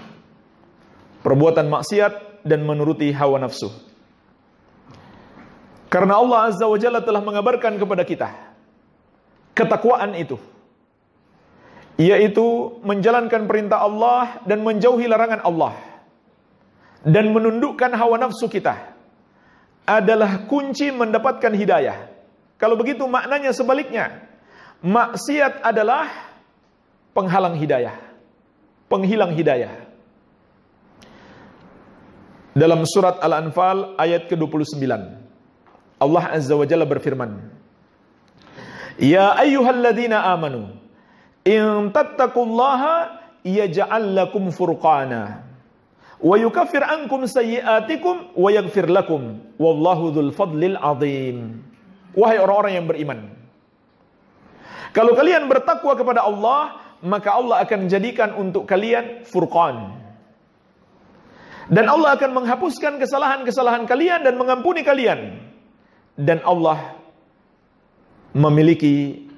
Speaker 1: Perbuatan maksiat dan menuruti hawa nafsu. Karena Allah Azza wa Jalla telah mengabarkan kepada kita ketakwaan itu, yaitu menjalankan perintah Allah dan menjauhi larangan Allah, dan menundukkan hawa nafsu kita adalah kunci mendapatkan hidayah. Kalau begitu maknanya sebaliknya, maksiat adalah penghalang hidayah, penghilang hidayah. Dalam surat Al-Anfal ayat ke-29, Allah Azza wa Jalla berfirman, Ya ayyuhalladzina amanu in tattaqullaha yaj'al lakum furqana wa yukaffir ankum sayyi'atikum wa yaghfir lakum wallahu dzul fadlil azim. Wahai orang-orang yang beriman, kalau kalian bertakwa kepada Allah, maka Allah akan jadikan untuk kalian furqan. Dan Allah akan menghapuskan kesalahan-kesalahan kalian dan mengampuni kalian. Dan Allah memiliki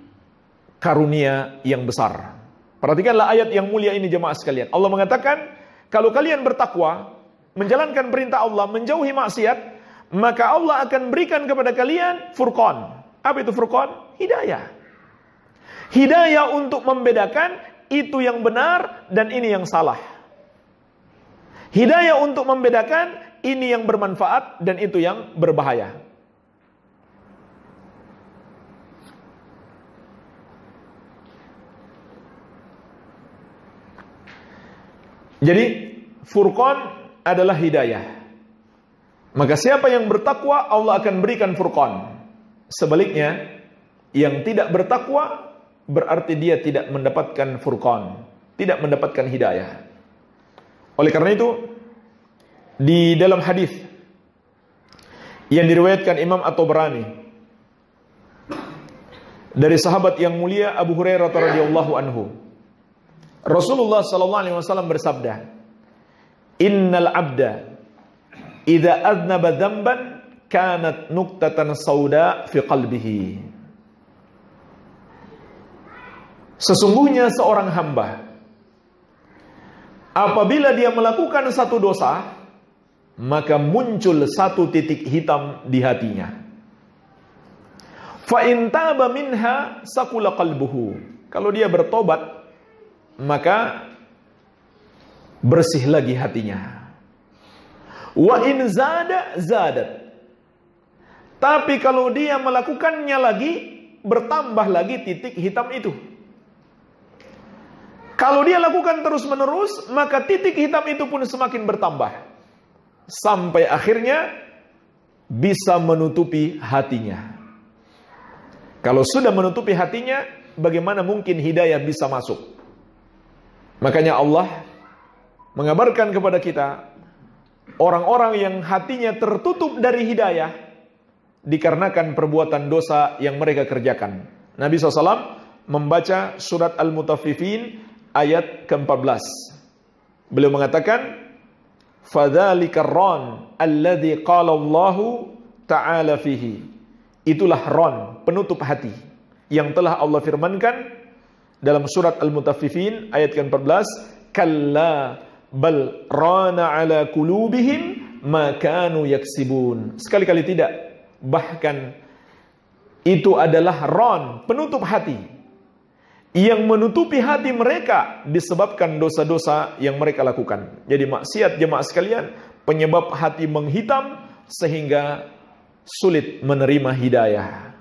Speaker 1: karunia yang besar. Perhatikanlah ayat yang mulia ini jemaah sekalian. Allah mengatakan, kalau kalian bertakwa, menjalankan perintah Allah, menjauhi maksiat, maka Allah akan berikan kepada kalian furqan. Apa itu furqan? Hidayah. Hidayah untuk membedakan itu yang benar dan ini yang salah. Hidayah untuk membedakan ini yang bermanfaat dan itu yang berbahaya. Jadi furqan adalah hidayah. Maka siapa yang bertakwa, Allah akan berikan furqan. Sebaliknya, yang tidak bertakwa berarti dia tidak mendapatkan furqan, tidak mendapatkan hidayah. Oleh karena itu, di dalam hadis yang diriwayatkan Imam At-Tabrani dari sahabat yang mulia Abu Hurairah radhiyallahu anhu, Rasulullah sallallahu alaihi wasallam bersabda, "Innal 'abda idza adnaba dzamban kanat nuqtatan sauda fi qalbihi." Sesungguhnya seorang hamba apabila dia melakukan satu dosa, maka muncul satu titik hitam di hatinya. Fa in taba minha saqula qalbuhu. Kalau dia bertobat, maka bersih lagi hatinya. Wa in zada zadat. Tapi kalau dia melakukannya lagi, bertambah lagi titik hitam itu. Kalau dia lakukan terus-menerus, maka titik hitam itu pun semakin bertambah. Sampai akhirnya bisa menutupi hatinya. Kalau sudah menutupi hatinya, bagaimana mungkin hidayah bisa masuk? Makanya Allah mengabarkan kepada kita, orang-orang yang hatinya tertutup dari hidayah, dikarenakan perbuatan dosa yang mereka kerjakan. Nabi SAW membaca surat Al-Mutaffifin, ayat ke-14. Beliau mengatakan, "Fadzalikar ran alladzi qala Allahu ta'ala fihi." Itulah ran, penutup hati, yang telah Allah firmankan dalam surat Al-Mutaffifin ayat ke-14, "Kalla bal rana ala qulubihim ma kanu yaksibun." Sekali-kali tidak, bahkan itu adalah ran, penutup hati, yang menutupi hati mereka disebabkan dosa-dosa yang mereka lakukan. Jadi maksiat jemaah sekalian penyebab hati menghitam sehingga sulit menerima hidayah.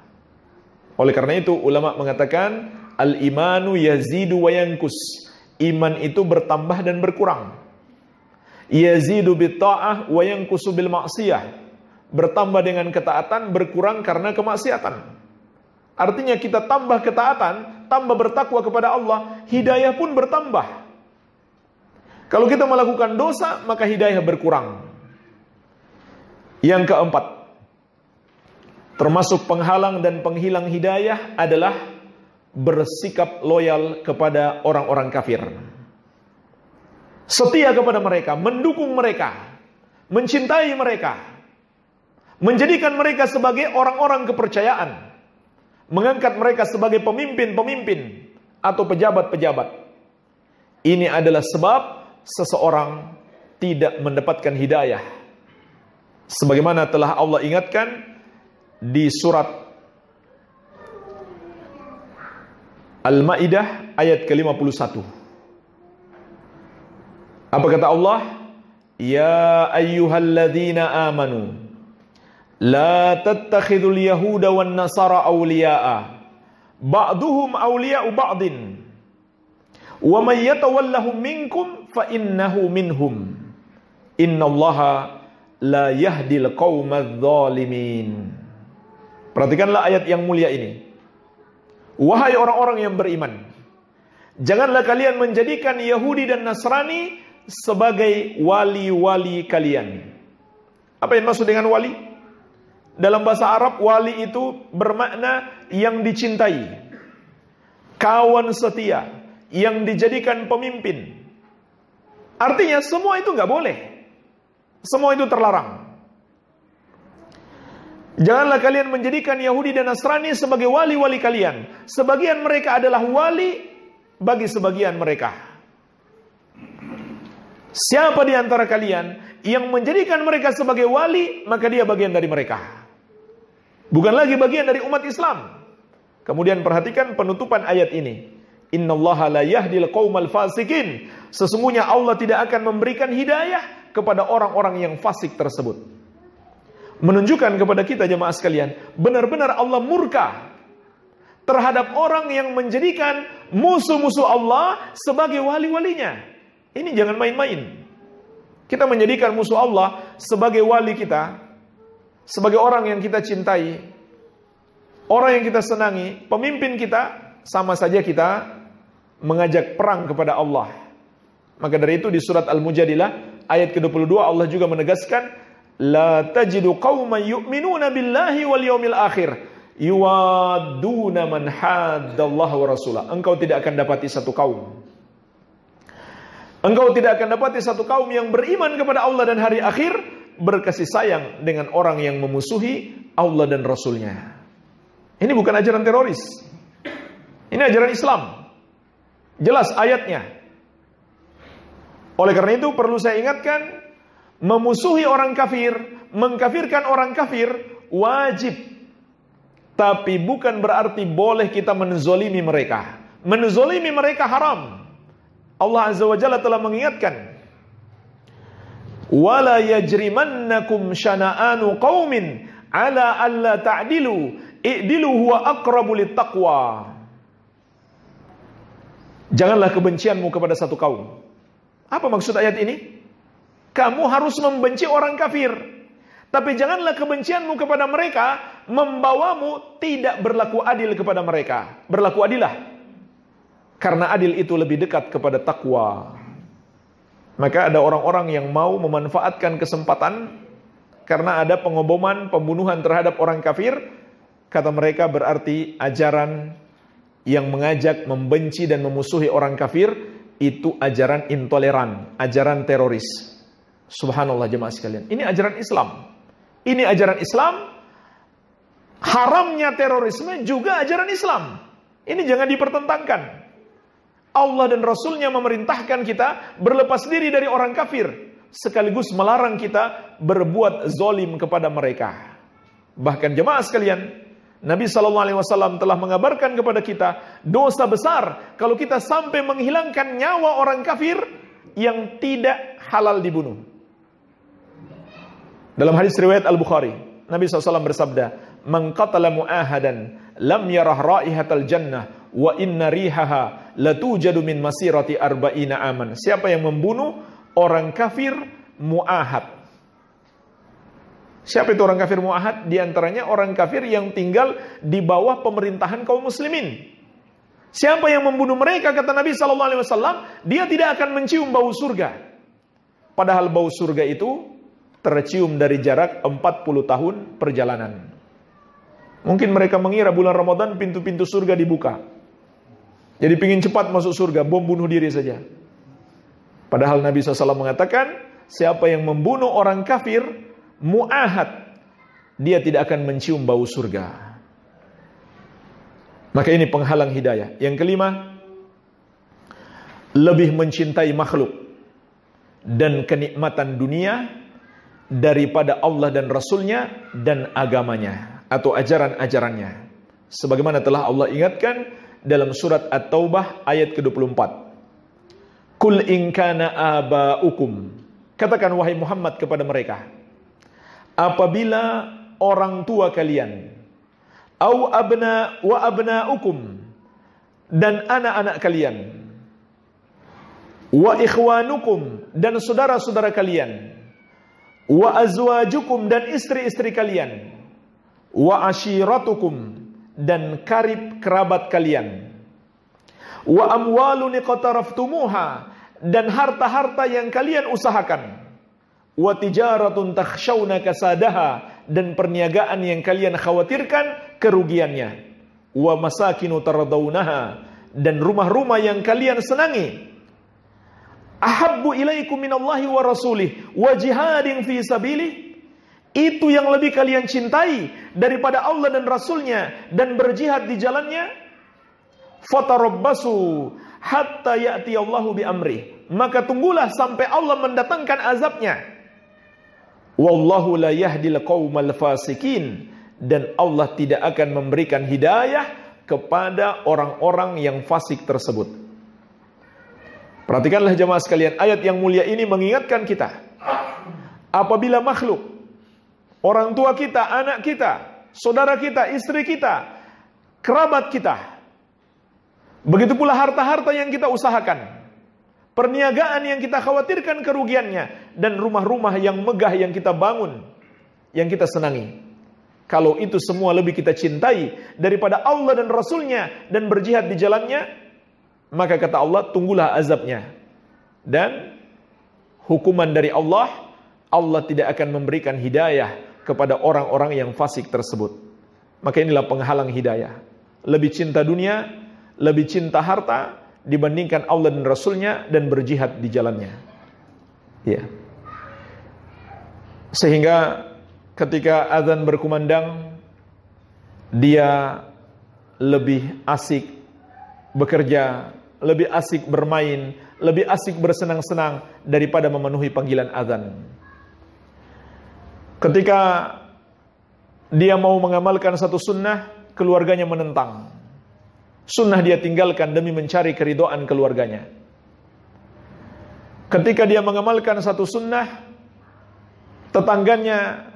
Speaker 1: Oleh karena itu ulama mengatakan al-imanu yazidu wa yankus. Iman itu bertambah dan berkurang. Yazidu bit ta'ah wa yankusu bil ma'siyah. Bertambah dengan ketaatan, berkurang karena kemaksiatan. Artinya kita tambah ketaatan, tambah bertakwa kepada Allah, hidayah pun bertambah. Kalau kita melakukan dosa, maka hidayah berkurang. Yang keempat, termasuk penghalang dan penghilang hidayah adalah bersikap loyal kepada orang-orang kafir. Setia kepada mereka, mendukung mereka, mencintai mereka, menjadikan mereka sebagai orang-orang kepercayaan, mengangkat mereka sebagai pemimpin-pemimpin atau pejabat-pejabat. Ini adalah sebab seseorang tidak mendapatkan hidayah. Sebagaimana telah Allah ingatkan di surat Al-Maidah ayat ke-51. Apa kata Allah? Ya ayyuhalladzina amanu la tattakhidul yahuda wan nasara awliya'a ba'duhum awliya'u ba'din wa may yatawallahum minkum fa innahu minhum innallaha la yahdil qaumadz zalimin. Perhatikanlah ayat yang mulia ini. Wahai orang-orang yang beriman, janganlah kalian menjadikan Yahudi dan Nasrani sebagai wali-wali kalian. Apa yang maksud dengan wali? Dalam bahasa Arab, wali itu bermakna yang dicintai, kawan setia, yang dijadikan pemimpin. Artinya semua itu nggak boleh. Semua itu terlarang. Janganlah kalian menjadikan Yahudi dan Nasrani sebagai wali-wali kalian. Sebagian mereka adalah wali bagi sebagian mereka. Siapa di antara kalian yang menjadikan mereka sebagai wali, maka dia bagian dari mereka. Bukan lagi bagian dari umat Islam. Kemudian perhatikan penutupan ayat ini. Innallaha la yahdil qaumal fasikin. Sesungguhnya Allah tidak akan memberikan hidayah kepada orang-orang yang fasik tersebut. Menunjukkan kepada kita jemaah sekalian, benar-benar Allah murka terhadap orang yang menjadikan musuh-musuh Allah sebagai wali-walinya. Ini jangan main-main. Kita menjadikan musuh Allah sebagai wali kita, sebagai orang yang kita cintai, orang yang kita senangi, pemimpin kita, sama saja kita mengajak perang kepada Allah. Maka dari itu di surat Al-Mujadilah ayat ke-22 Allah juga menegaskan, la tajidu qauman yu'minuna billahi wal yawmil akhir yuwadduna man haddallaha wa rasulah. Engkau tidak akan dapati satu kaum. Engkau tidak akan dapati satu kaum yang beriman kepada Allah dan hari akhir berkasih sayang dengan orang yang memusuhi Allah dan Rasulnya. Ini bukan ajaran teroris. Ini ajaran Islam. Jelas ayatnya. Oleh karena itu perlu saya ingatkan, memusuhi orang kafir, mengkafirkan orang kafir wajib. Tapi bukan berarti boleh kita menzolimi mereka. Menzolimi mereka haram. Allah Azza wa Jalla telah mengingatkan, wala yajrimannakum syana'anu qaumin ala alla ta'dilu i'dilu huwa aqrabu littaqwa. Janganlah kebencianmu kepada satu kaum. Apa maksud ayat ini? Kamu harus membenci orang kafir, tapi janganlah kebencianmu kepada mereka membawamu tidak berlaku adil kepada mereka. Berlaku adilah, karena adil itu lebih dekat kepada takwa. Maka ada orang-orang yang mau memanfaatkan kesempatan karena ada pengoboman, pembunuhan terhadap orang kafir. Kata mereka berarti ajaran yang mengajak membenci dan memusuhi orang kafir itu ajaran intoleran, ajaran teroris. Subhanallah jemaah sekalian, ini ajaran Islam. Ini ajaran Islam. Haramnya terorisme juga ajaran Islam. Ini jangan dipertentangkan. Allah dan Rasulnya memerintahkan kita berlepas diri dari orang kafir, sekaligus melarang kita berbuat zolim kepada mereka. Bahkan jemaah sekalian, Nabi SAW telah mengabarkan kepada kita dosa besar kalau kita sampai menghilangkan nyawa orang kafir yang tidak halal dibunuh. Dalam hadis riwayat Al-Bukhari, Nabi SAW bersabda, man qatala mu'ahadan lam yarah raihatal jannah wa inna rihaha latujadu min masirati arba'ina aman. Siapa yang membunuh orang kafir mu'ahad. Siapa itu orang kafir mu'ahad? Di antaranya orang kafir yang tinggal di bawah pemerintahan kaum muslimin. Siapa yang membunuh mereka, kata Nabi SAW, dia tidak akan mencium bau surga. Padahal bau surga itu tercium dari jarak 40 tahun perjalanan. Mungkin mereka mengira bulan Ramadan pintu-pintu surga dibuka. Jadi pingin cepat masuk surga, bom bunuh diri saja. Padahal Nabi SAW mengatakan, siapa yang membunuh orang kafir mu'ahad, dia tidak akan mencium bau surga. Maka ini penghalang hidayah. Yang kelima, lebih mencintai makhluk dan kenikmatan dunia daripada Allah dan Rasulnya dan agamanya atau ajaran-ajarannya. Sebagaimana telah Allah ingatkan dalam surat At-Taubah ayat ke-24. Kul in kana aba'ukum. Katakan wahai Muhammad kepada mereka, apabila orang tua kalian, au abna wa abna'ukum, dan anak-anak kalian, wa ikhwanukum, dan saudara-saudara kalian, wa azwajukum, dan istri-istri kalian, wa ashiratukum, dan karib kerabat kalian. Wa amwalun iqtaraftumuha, dan harta-harta yang kalian usahakan. Wa tijaratun takhshawna kasadaha, dan perniagaan yang kalian khawatirkan kerugiannya. Wa masakinu tardawnaha, dan rumah-rumah yang kalian senangi. Ahabbu ilaikum minallahi wa rasulih wa jihadin fi sabilih, itu yang lebih kalian cintai daripada Allah dan Rasulnya dan berjihad di jalannya. Fatarabbasu hatta ya'ti Allahu bi amri, maka tunggulah sampai Allah mendatangkan azabnya. Wallahu la yahdil qaumal fasikin, dan Allah tidak akan memberikan hidayah kepada orang-orang yang fasik tersebut. Perhatikanlah jemaah sekalian, ayat yang mulia ini mengingatkan kita, apabila makhluk, orang tua kita, anak kita, saudara kita, istri kita, kerabat kita, begitu pula harta-harta yang kita usahakan, perniagaan yang kita khawatirkan kerugiannya, dan rumah-rumah yang megah yang kita bangun, yang kita senangi. Kalau itu semua lebih kita cintai daripada Allah dan Rasulnya dan berjihad di jalannya, maka kata Allah, tunggulah azabnya. Dan hukuman dari Allah, Allah tidak akan memberikan hidayah kepada orang-orang yang fasik tersebut. Maka inilah penghalang hidayah. Lebih cinta dunia, lebih cinta harta dibandingkan Allah dan Rasulnya dan berjihad di jalannya. Ya. Sehingga ketika azan berkumandang, dia lebih asik bekerja, lebih asik bermain, lebih asik bersenang-senang daripada memenuhi panggilan azan. Ketika dia mau mengamalkan satu sunnah, keluarganya menentang. Sunnah dia tinggalkan demi mencari keridhaan keluarganya. Ketika dia mengamalkan satu sunnah, tetangganya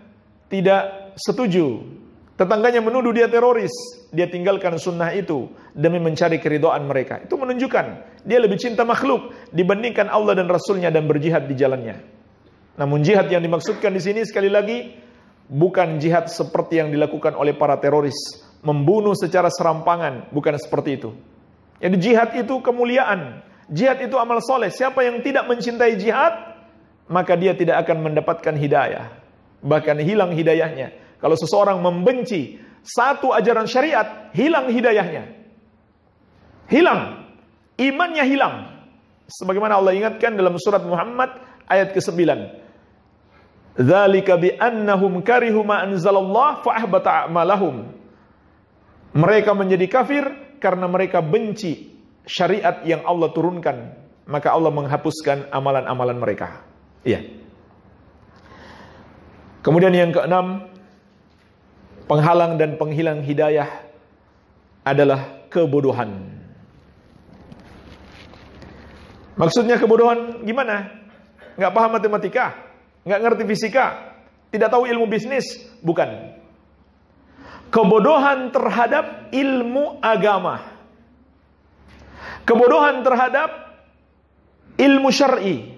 Speaker 1: tidak setuju, tetangganya menuduh dia teroris, dia tinggalkan sunnah itu demi mencari keridhaan mereka. Itu menunjukkan dia lebih cinta makhluk dibandingkan Allah dan Rasulnya dan berjihad di jalannya. Namun jihad yang dimaksudkan di sini sekali lagi bukan jihad seperti yang dilakukan oleh para teroris, membunuh secara serampangan, bukan seperti itu. Jadi jihad itu kemuliaan, jihad itu amal soleh. Siapa yang tidak mencintai jihad, maka dia tidak akan mendapatkan hidayah, bahkan hilang hidayahnya. Kalau seseorang membenci satu ajaran syariat, hilang hidayahnya, hilang, imannya hilang. Sebagaimana Allah ingatkan dalam surat Muhammad ayat ke-9. Dzalika bi annahum karihu ma anzalallah fa ahbata a'malahum. Mereka menjadi kafir karena mereka benci syariat yang Allah turunkan, maka Allah menghapuskan amalan-amalan mereka. Iya. Kemudian yang keenam, penghalang dan penghilang hidayah adalah kebodohan. Maksudnya kebodohan gimana? Nggak paham matematika, nggak ngerti fisika, tidak tahu ilmu bisnis, bukan. Kebodohan terhadap ilmu agama, kebodohan terhadap ilmu syar'i,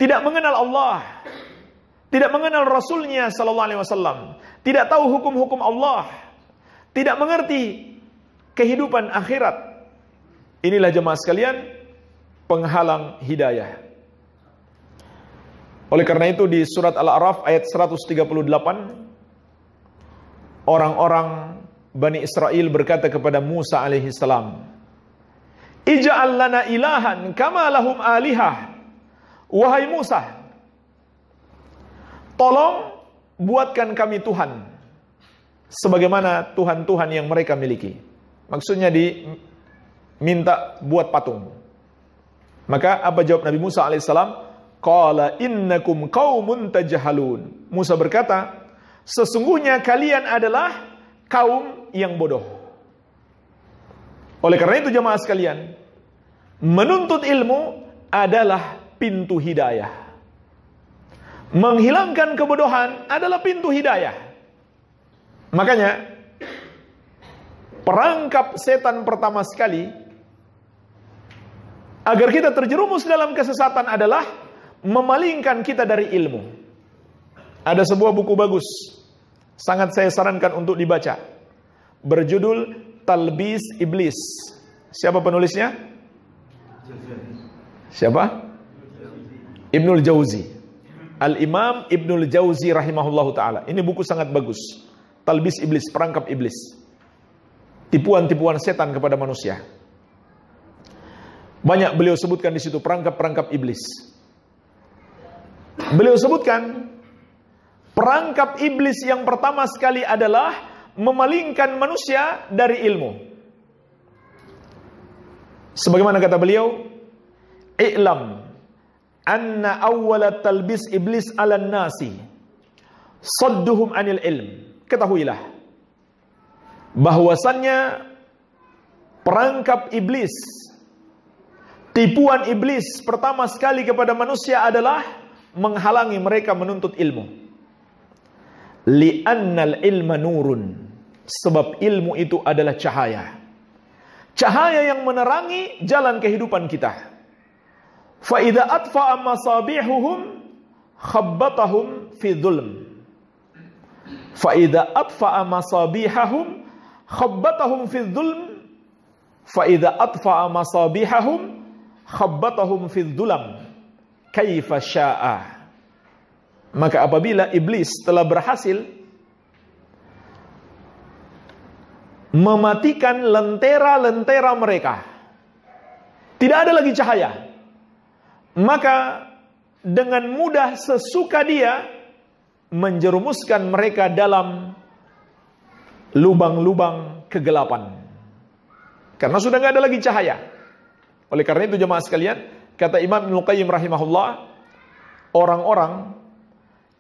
Speaker 1: tidak mengenal Allah, tidak mengenal Rasulnya sallallahu alaihi wasallam, tidak tahu hukum-hukum Allah, tidak mengerti kehidupan akhirat. Inilah jemaah sekalian penghalang hidayah. Oleh karena itu di surat Al-A'raf ayat 138, orang-orang Bani Israel berkata kepada Musa alaihi salam, "Ij'al lana ilahan kama lahum alihah." Wahai Musa, tolong buatkan kami Tuhan sebagaimana Tuhan-Tuhan yang mereka miliki. Maksudnya diminta buat patung. Maka apa jawab Nabi Musa alaihissalam? Qala innakum qaumun tajhalun. Musa berkata, sesungguhnya kalian adalah kaum yang bodoh. Oleh karena itu jemaah sekalian, menuntut ilmu adalah pintu hidayah. Menghilangkan kebodohan adalah pintu hidayah. Makanya perangkap setan pertama sekali agar kita terjerumus dalam kesesatan adalah memalingkan kita dari ilmu. Ada sebuah buku bagus, sangat saya sarankan untuk dibaca. berjudul Talbis Iblis. Siapa penulisnya? Siapa? Ibnul Jauzi. Al-Imam Ibnul Jauzi rahimahullahu ta'ala. Ini buku sangat bagus. Talbis Iblis, perangkap iblis. Tipuan-tipuan setan kepada manusia. Banyak beliau sebutkan di situ perangkap-perangkap iblis. Beliau sebutkan perangkap iblis yang pertama sekali adalah memalingkan manusia dari ilmu. Sebagaimana kata beliau, "I'lam anna awwala talbis iblis 'alan nasi sadduhum 'anil ilm." Ketahuilah bahwasannya perangkap iblis, tipuan iblis pertama sekali kepada manusia adalah menghalangi mereka menuntut ilmu. Li'annal ilma nurun, sebab ilmu itu adalah cahaya. Cahaya yang menerangi jalan kehidupan kita. Fa idza atfa'a masabihuhum khabbatahum fi dhulm. Fa idza atfa'a masabihahum khabbatahum fi dhulm. Fa idza atfa'a masabihahum khabbatahum fi dhulam. Kaifa sya'a. Maka apabila iblis telah berhasil mematikan lentera-lentera mereka, tidak ada lagi cahaya, maka dengan mudah sesuka dia menjerumuskan mereka dalam lubang-lubang kegelapan. Karena sudah tidak ada lagi cahaya. Oleh karena itu jemaah sekalian, kata Imam Ibnu Qayyim rahimahullah, orang-orang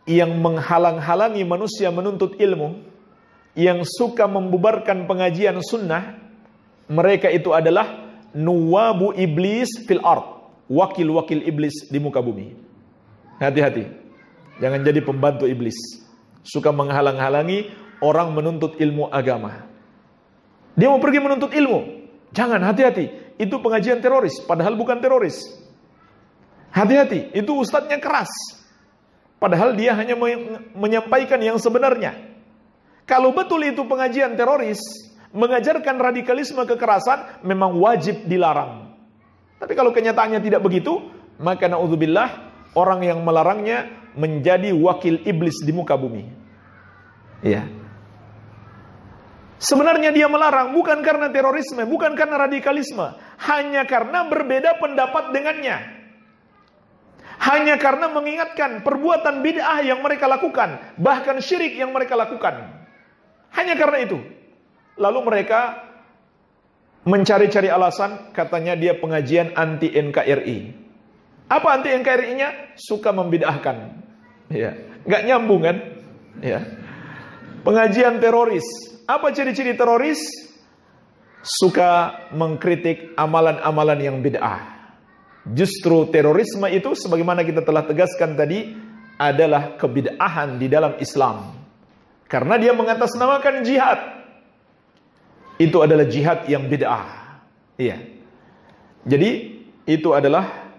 Speaker 1: yang menghalang-halangi manusia menuntut ilmu, yang suka membubarkan pengajian sunnah, mereka itu adalah nuwabu iblis fil ard, wakil-wakil iblis di muka bumi. Hati-hati, jangan jadi pembantu iblis, suka menghalang-halangi orang menuntut ilmu agama. Dia mau pergi menuntut ilmu, jangan, hati-hati, itu pengajian teroris, padahal bukan teroris. Hati-hati, itu ustadznya keras, padahal dia hanya menyampaikan yang sebenarnya. Kalau betul itu pengajian teroris, mengajarkan radikalisme kekerasan, memang wajib dilarang. Tapi kalau kenyataannya tidak begitu, maka na'udzubillah, orang yang melarangnya menjadi wakil iblis di muka bumi. Iya. Sebenarnya dia melarang bukan karena terorisme, bukan karena radikalisme, hanya karena berbeda pendapat dengannya. Hanya karena mengingatkan perbuatan bid'ah yang mereka lakukan, bahkan syirik yang mereka lakukan. Hanya karena itu. Lalu mereka mencari-cari alasan, katanya dia pengajian anti NKRI. Apa anti NKRI-nya? Suka membid'ahkan. Ya, nggak nyambung kan? Ya. Pengajian teroris. Apa ciri-ciri teroris? Suka mengkritik amalan-amalan yang bid'ah. Justru terorisme itu, sebagaimana kita telah tegaskan tadi, adalah kebid'ahan di dalam Islam. Karena dia mengatasnamakan jihad. Itu adalah jihad yang bid'ah. Iya. Jadi itu adalah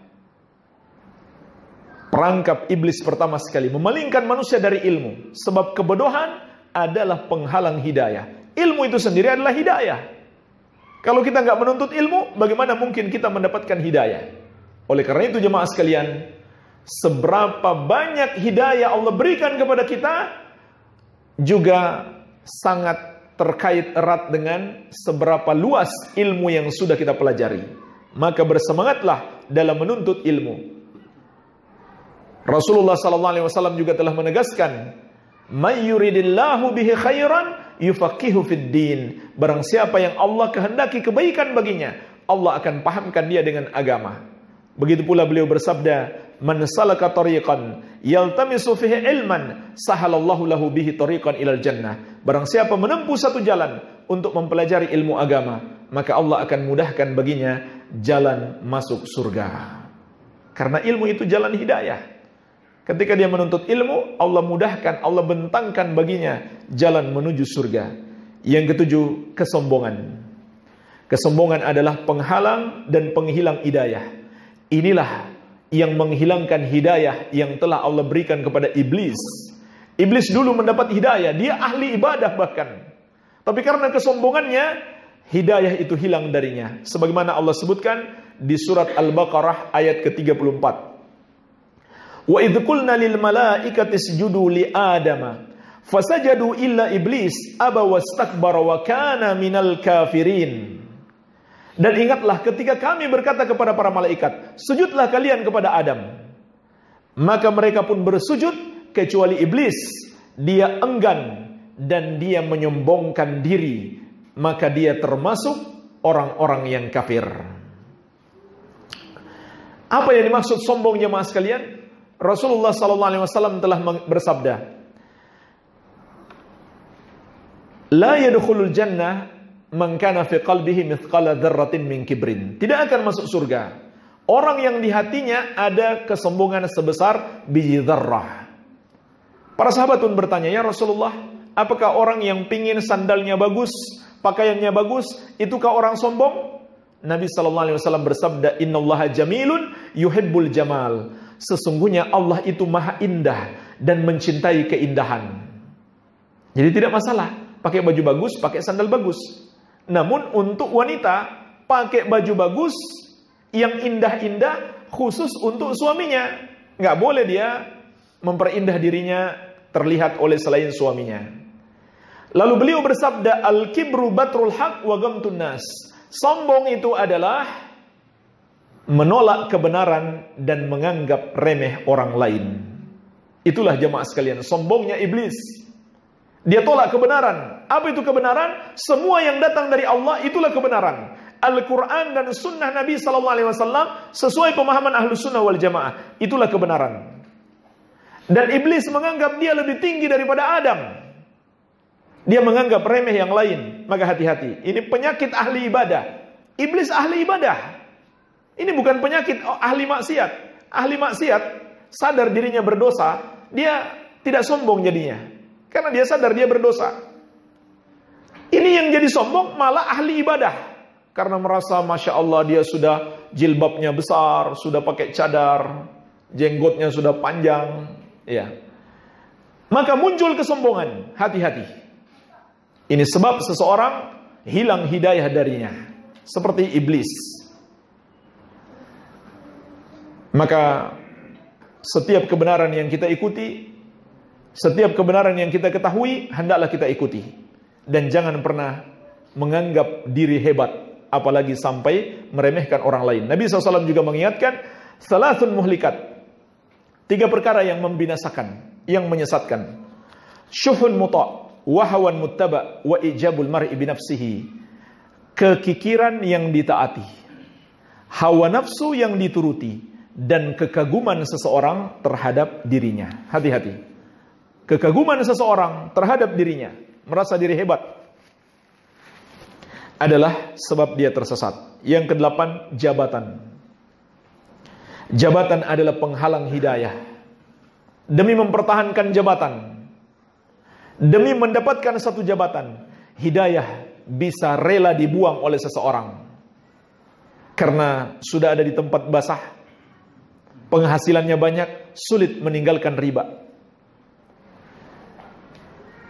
Speaker 1: perangkap iblis pertama sekali, memalingkan manusia dari ilmu. Sebab kebodohan adalah penghalang hidayah. Ilmu itu sendiri adalah hidayah. Kalau kita nggak menuntut ilmu, bagaimana mungkin kita mendapatkan hidayah? Oleh karena itu jemaah sekalian, seberapa banyak hidayah Allah berikan kepada kita juga sangat terkait erat dengan seberapa luas ilmu yang sudah kita pelajari. Maka bersemangatlah dalam menuntut ilmu. Rasulullah SAW juga telah menegaskan, "May yuridillahu bihi khairan yufaqihu fid din." Barang siapa yang Allah kehendaki kebaikan baginya, Allah akan pahamkan dia dengan agama. Begitu pula beliau bersabda, "Man salaka tariqan yaltamisu fihi ilman, sahalallahu lahu bihi tariqan ilal jannah." Barang siapa menempuh satu jalan untuk mempelajari ilmu agama, maka Allah akan mudahkan baginya jalan masuk surga. Karena ilmu itu jalan hidayah. Ketika dia menuntut ilmu, Allah mudahkan, Allah bentangkan baginya jalan menuju surga. Yang ketujuh, kesombongan. Kesombongan adalah penghalang dan penghilang hidayah. Inilah yang menghilangkan hidayah yang telah Allah berikan kepada iblis. Iblis dulu mendapat hidayah, dia ahli ibadah bahkan. Tapi karena kesombongannya, hidayah itu hilang darinya. Sebagaimana Allah sebutkan di surat Al-Baqarah ayat ke-34. Wa idh qulna lil malaikati isjudu li Adama fasajadu illa iblis aba wastakbara wa kana minal kafirin. Dan ingatlah ketika kami berkata kepada para malaikat, sujudlah kalian kepada Adam. Maka mereka pun bersujud kecuali iblis. Dia enggan dan dia menyombongkan diri, maka dia termasuk orang-orang yang kafir. Apa yang dimaksud sombong jemaah sekalian? Rasulullah SAW telah bersabda, la yadkhulul jannah man kana fi qalbihi mithqala dzarratin min kibrin. Tidak akan masuk surga orang yang di hatinya ada kesombongan sebesar biji dzarrah. Para sahabat pun bertanya, ya Rasulullah, apakah orang yang pingin sandalnya bagus, pakaiannya bagus, itukah orang sombong? Nabi SAW bersabda, innallaha jamilun yuhibbul jamal. Sesungguhnya Allah itu maha indah dan mencintai keindahan. Jadi tidak masalah pakai baju bagus, pakai sandal bagus. Namun untuk wanita, pakai baju bagus yang indah-indah khusus untuk suaminya. Nggak boleh dia memperindah dirinya terlihat oleh selain suaminya. Lalu beliau bersabda, al-kibru batrul haq wa ghamtun nas. Sombong itu adalah menolak kebenaran dan menganggap remeh orang lain. Itulah jemaah sekalian, sombongnya iblis. Dia tolak kebenaran. Apa itu kebenaran? Semua yang datang dari Allah itulah kebenaran. Al-Quran dan sunnah Nabi SAW sesuai pemahaman Ahlus Sunnah wal Jamaah. Itulah kebenaran. Dan iblis menganggap dia lebih tinggi daripada Adam. Dia menganggap remeh yang lain. Maka hati-hati. Ini penyakit ahli ibadah. Iblis ahli ibadah. Ini bukan penyakit ahli maksiat. Ahli maksiat sadar dirinya berdosa, dia tidak sombong jadinya. Karena dia sadar dia berdosa. Ini yang jadi sombong malah ahli ibadah. Karena merasa Masya Allah dia sudah jilbabnya besar, sudah pakai cadar, jenggotnya sudah panjang. Ya. Maka muncul kesombongan. Hati-hati. Ini sebab seseorang hilang hidayah darinya. Seperti iblis. Maka setiap kebenaran yang kita ikuti, setiap kebenaran yang kita ketahui, hendaklah kita ikuti. Dan jangan pernah menganggap diri hebat, apalagi sampai meremehkan orang lain. Nabi SAW juga mengingatkan, salasun muhlikat. 3 perkara yang membinasakan, yang menyesatkan. Syuhun muta' wa hawan muttaba' wa ijabul mar'i binafsihi. Kekikiran yang ditaati, hawa nafsu yang dituruti, dan kekaguman seseorang terhadap dirinya. Hati-hati. Kekaguman seseorang terhadap dirinya, merasa diri hebat, adalah sebab dia tersesat. Yang ke-8, jabatan. Jabatan adalah penghalang hidayah. Demi mempertahankan jabatan, demi mendapatkan satu jabatan, hidayah bisa rela dibuang oleh seseorang. Karena sudah ada di tempat basah, penghasilannya banyak, sulit meninggalkan riba.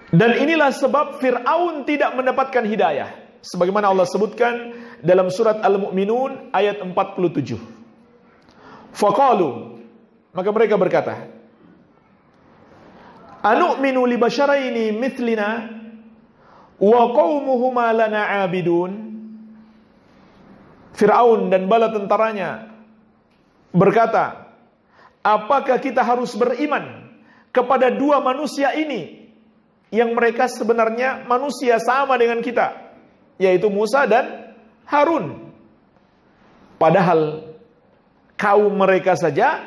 Speaker 1: Dan inilah sebab Fir'aun tidak mendapatkan hidayah. Sebagaimana Allah sebutkan dalam surat Al-Mu'minun ayat 47. Faqalu, maka mereka berkata, anu'minu li basyaraini mithlina wa qaumuhuma lana 'abidun. Fir'aun dan bala tentaranya berkata, apakah kita harus beriman kepada 2 manusia ini yang mereka sebenarnya manusia sama dengan kita, yaitu Musa dan Harun? Padahal kaum mereka saja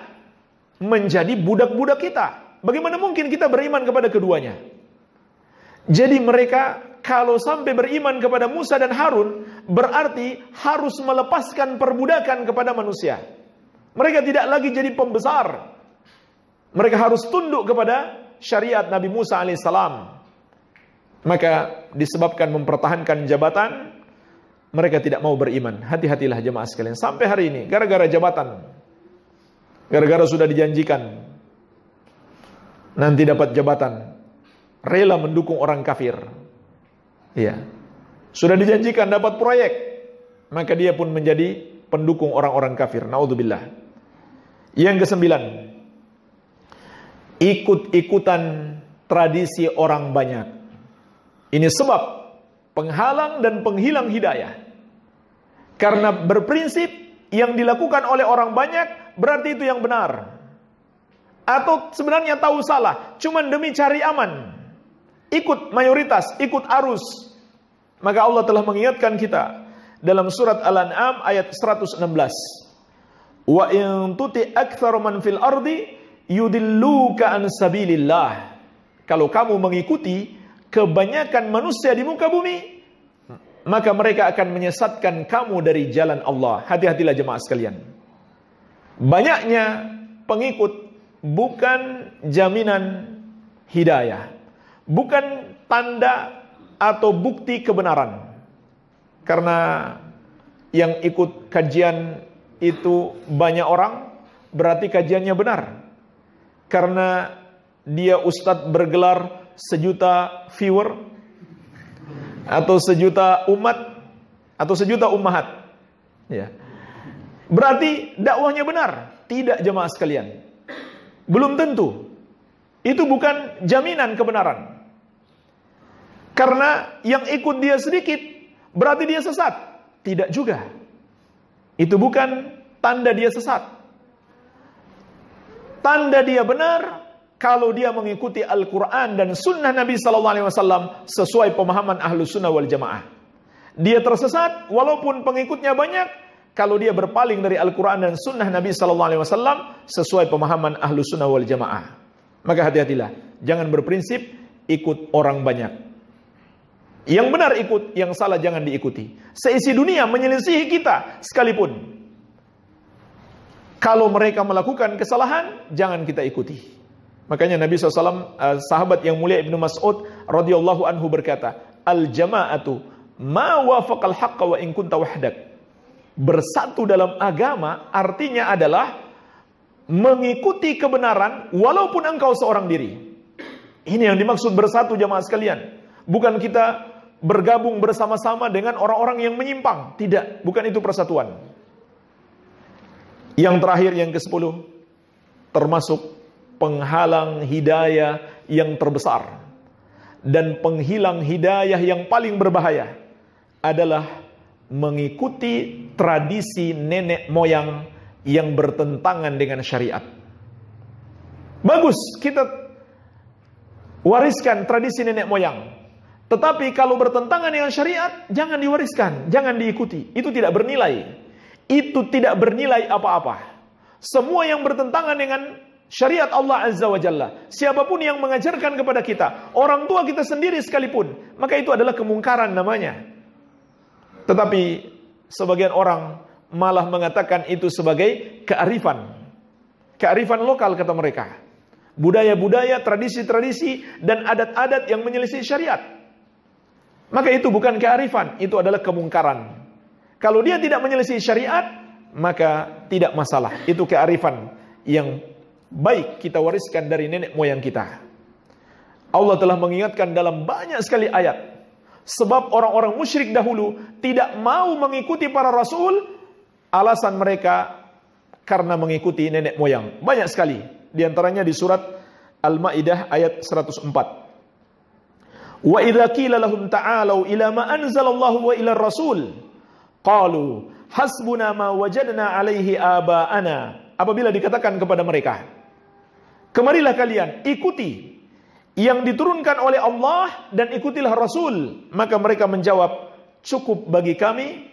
Speaker 1: menjadi budak-budak kita. Bagaimana mungkin kita beriman kepada keduanya? Jadi mereka kalau sampai beriman kepada Musa dan Harun, berarti harus melepaskan perbudakan kepada manusia. Mereka tidak lagi jadi pembesar. Mereka harus tunduk kepada syariat Nabi Musa alaihissalam. Maka disebabkan mempertahankan jabatan, mereka tidak mau beriman. Hati-hatilah jemaah sekalian. Sampai hari ini, gara-gara jabatan, gara-gara sudah dijanjikan nanti dapat jabatan, rela mendukung orang kafir. Ya. Sudah dijanjikan dapat proyek, maka dia pun menjadi pendukung orang-orang kafir. Naudzubillah. Yang kesembilan, ikut-ikutan tradisi orang banyak. Ini sebab penghalang dan penghilang hidayah. Karena berprinsip yang dilakukan oleh orang banyak berarti itu yang benar. Atau sebenarnya tahu salah, cuman demi cari aman. Ikut mayoritas, ikut arus. Maka Allah telah mengingatkan kita dalam surat Al-An'am ayat 116. Wa in tuti aktsara man fil ardi yudilluka an sabilillah. Kalau kamu mengikuti kebanyakan manusia di muka bumi, maka mereka akan menyesatkan kamu dari jalan Allah. Hati-hatilah jemaah sekalian. Banyaknya pengikut bukan jaminan hidayah, bukan tanda atau bukti kebenaran. Karena yang ikut kajian itu banyak orang, berarti kajiannya benar. Karena dia ustadz bergelar 1.000.000 viewer, atau 1.000.000 umat, atau 1.000.000 ummahat, ya, berarti dakwahnya benar. Tidak jemaah sekalian, belum tentu. Itu bukan jaminan kebenaran. Karena yang ikut dia sedikit berarti dia sesat. Tidak juga. Itu bukan tanda dia sesat. Tanda dia benar kalau dia mengikuti Al-Quran dan Sunnah Nabi SAW sesuai pemahaman Ahlus Sunnah wal Jamaah. Dia tersesat walaupun pengikutnya banyak kalau dia berpaling dari Al-Quran dan Sunnah Nabi SAW sesuai pemahaman Ahlus Sunnah wal Jamaah. Maka hati-hatilah, jangan berprinsip ikut orang banyak. Yang benar ikut, yang salah jangan diikuti. Seisi dunia menyelisihi kita sekalipun, kalau mereka melakukan kesalahan, jangan kita ikuti. Makanya Nabi SAW, sahabat yang mulia Ibnu Mas'ud radhiyallahu anhu berkata, al-jama'atu ma wafaqal haqqa wa in kunta wahdak. Bersatu dalam agama artinya adalah mengikuti kebenaran walaupun engkau seorang diri. Ini yang dimaksud bersatu jamaah sekalian. Bukan kita bergabung bersama-sama dengan orang-orang yang menyimpang. Tidak, bukan itu persatuan. Yang terakhir, yang ke-10, termasuk penghalang hidayah yang terbesar dan penghilang hidayah yang paling berbahaya adalah mengikuti tradisi nenek moyang yang bertentangan dengan syariat. Bagus kita wariskan tradisi nenek moyang, tetapi kalau bertentangan dengan syariat, jangan diwariskan, jangan diikuti. Itu tidak bernilai. Itu tidak bernilai apa-apa. Semua yang bertentangan dengan syariat Allah Azza wa Jalla, siapapun yang mengajarkan kepada kita, orang tua kita sendiri sekalipun, maka itu adalah kemungkaran namanya. Tetapi sebagian orang malah mengatakan itu sebagai kearifan. Kearifan lokal kata mereka. Budaya-budaya, tradisi-tradisi, dan adat-adat yang menyelisih syariat. Maka itu bukan kearifan, itu adalah kemungkaran. Kalau dia tidak menyelisih syariat, maka tidak masalah. Itu kearifan yang baik kita wariskan dari nenek moyang kita. Allah telah mengingatkan dalam banyak sekali ayat. Sebab orang-orang musyrik dahulu tidak mau mengikuti para rasul, alasan mereka karena mengikuti nenek moyang. Banyak sekali. Di antaranya di surat Al-Maidah ayat 104. Wa idza qila lahum ta'alu ila ma anzalallahu wa ila rasul qalu hasbuna ma wajadna alaihi aba'ana. Apabila dikatakan kepada mereka, kemarilah kalian ikuti yang diturunkan oleh Allah dan ikutilah Rasul, maka mereka menjawab, cukup bagi kami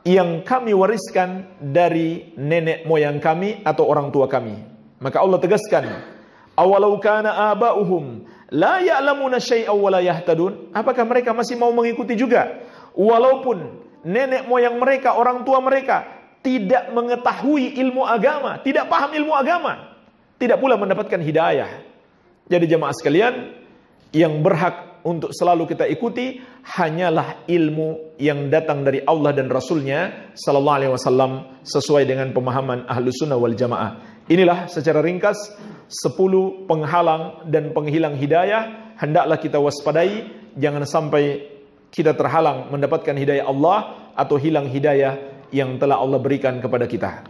Speaker 1: yang kami wariskan dari nenek moyang kami atau orang tua kami. Maka Allah tegaskan, awalau kana aba'uhum la ya'lamuna syai'aw wa la yahtadun. Apakah mereka masih mau mengikuti juga walaupun nenek moyang mereka, orang tua mereka tidak mengetahui ilmu agama, tidak paham ilmu agama, tidak pula mendapatkan hidayah. Jadi jemaah sekalian, yang berhak untuk selalu kita ikuti hanyalah ilmu yang datang dari Allah dan Rasulnya sallallahu alaihi wasallam sesuai dengan pemahaman Ahlus Sunnah wal Jamaah. Inilah secara ringkas 10 penghalang dan penghilang hidayah. Hendaklah kita waspadai, jangan sampai kita terhalang mendapatkan hidayah Allah atau hilang hidayah yang telah Allah berikan kepada kita.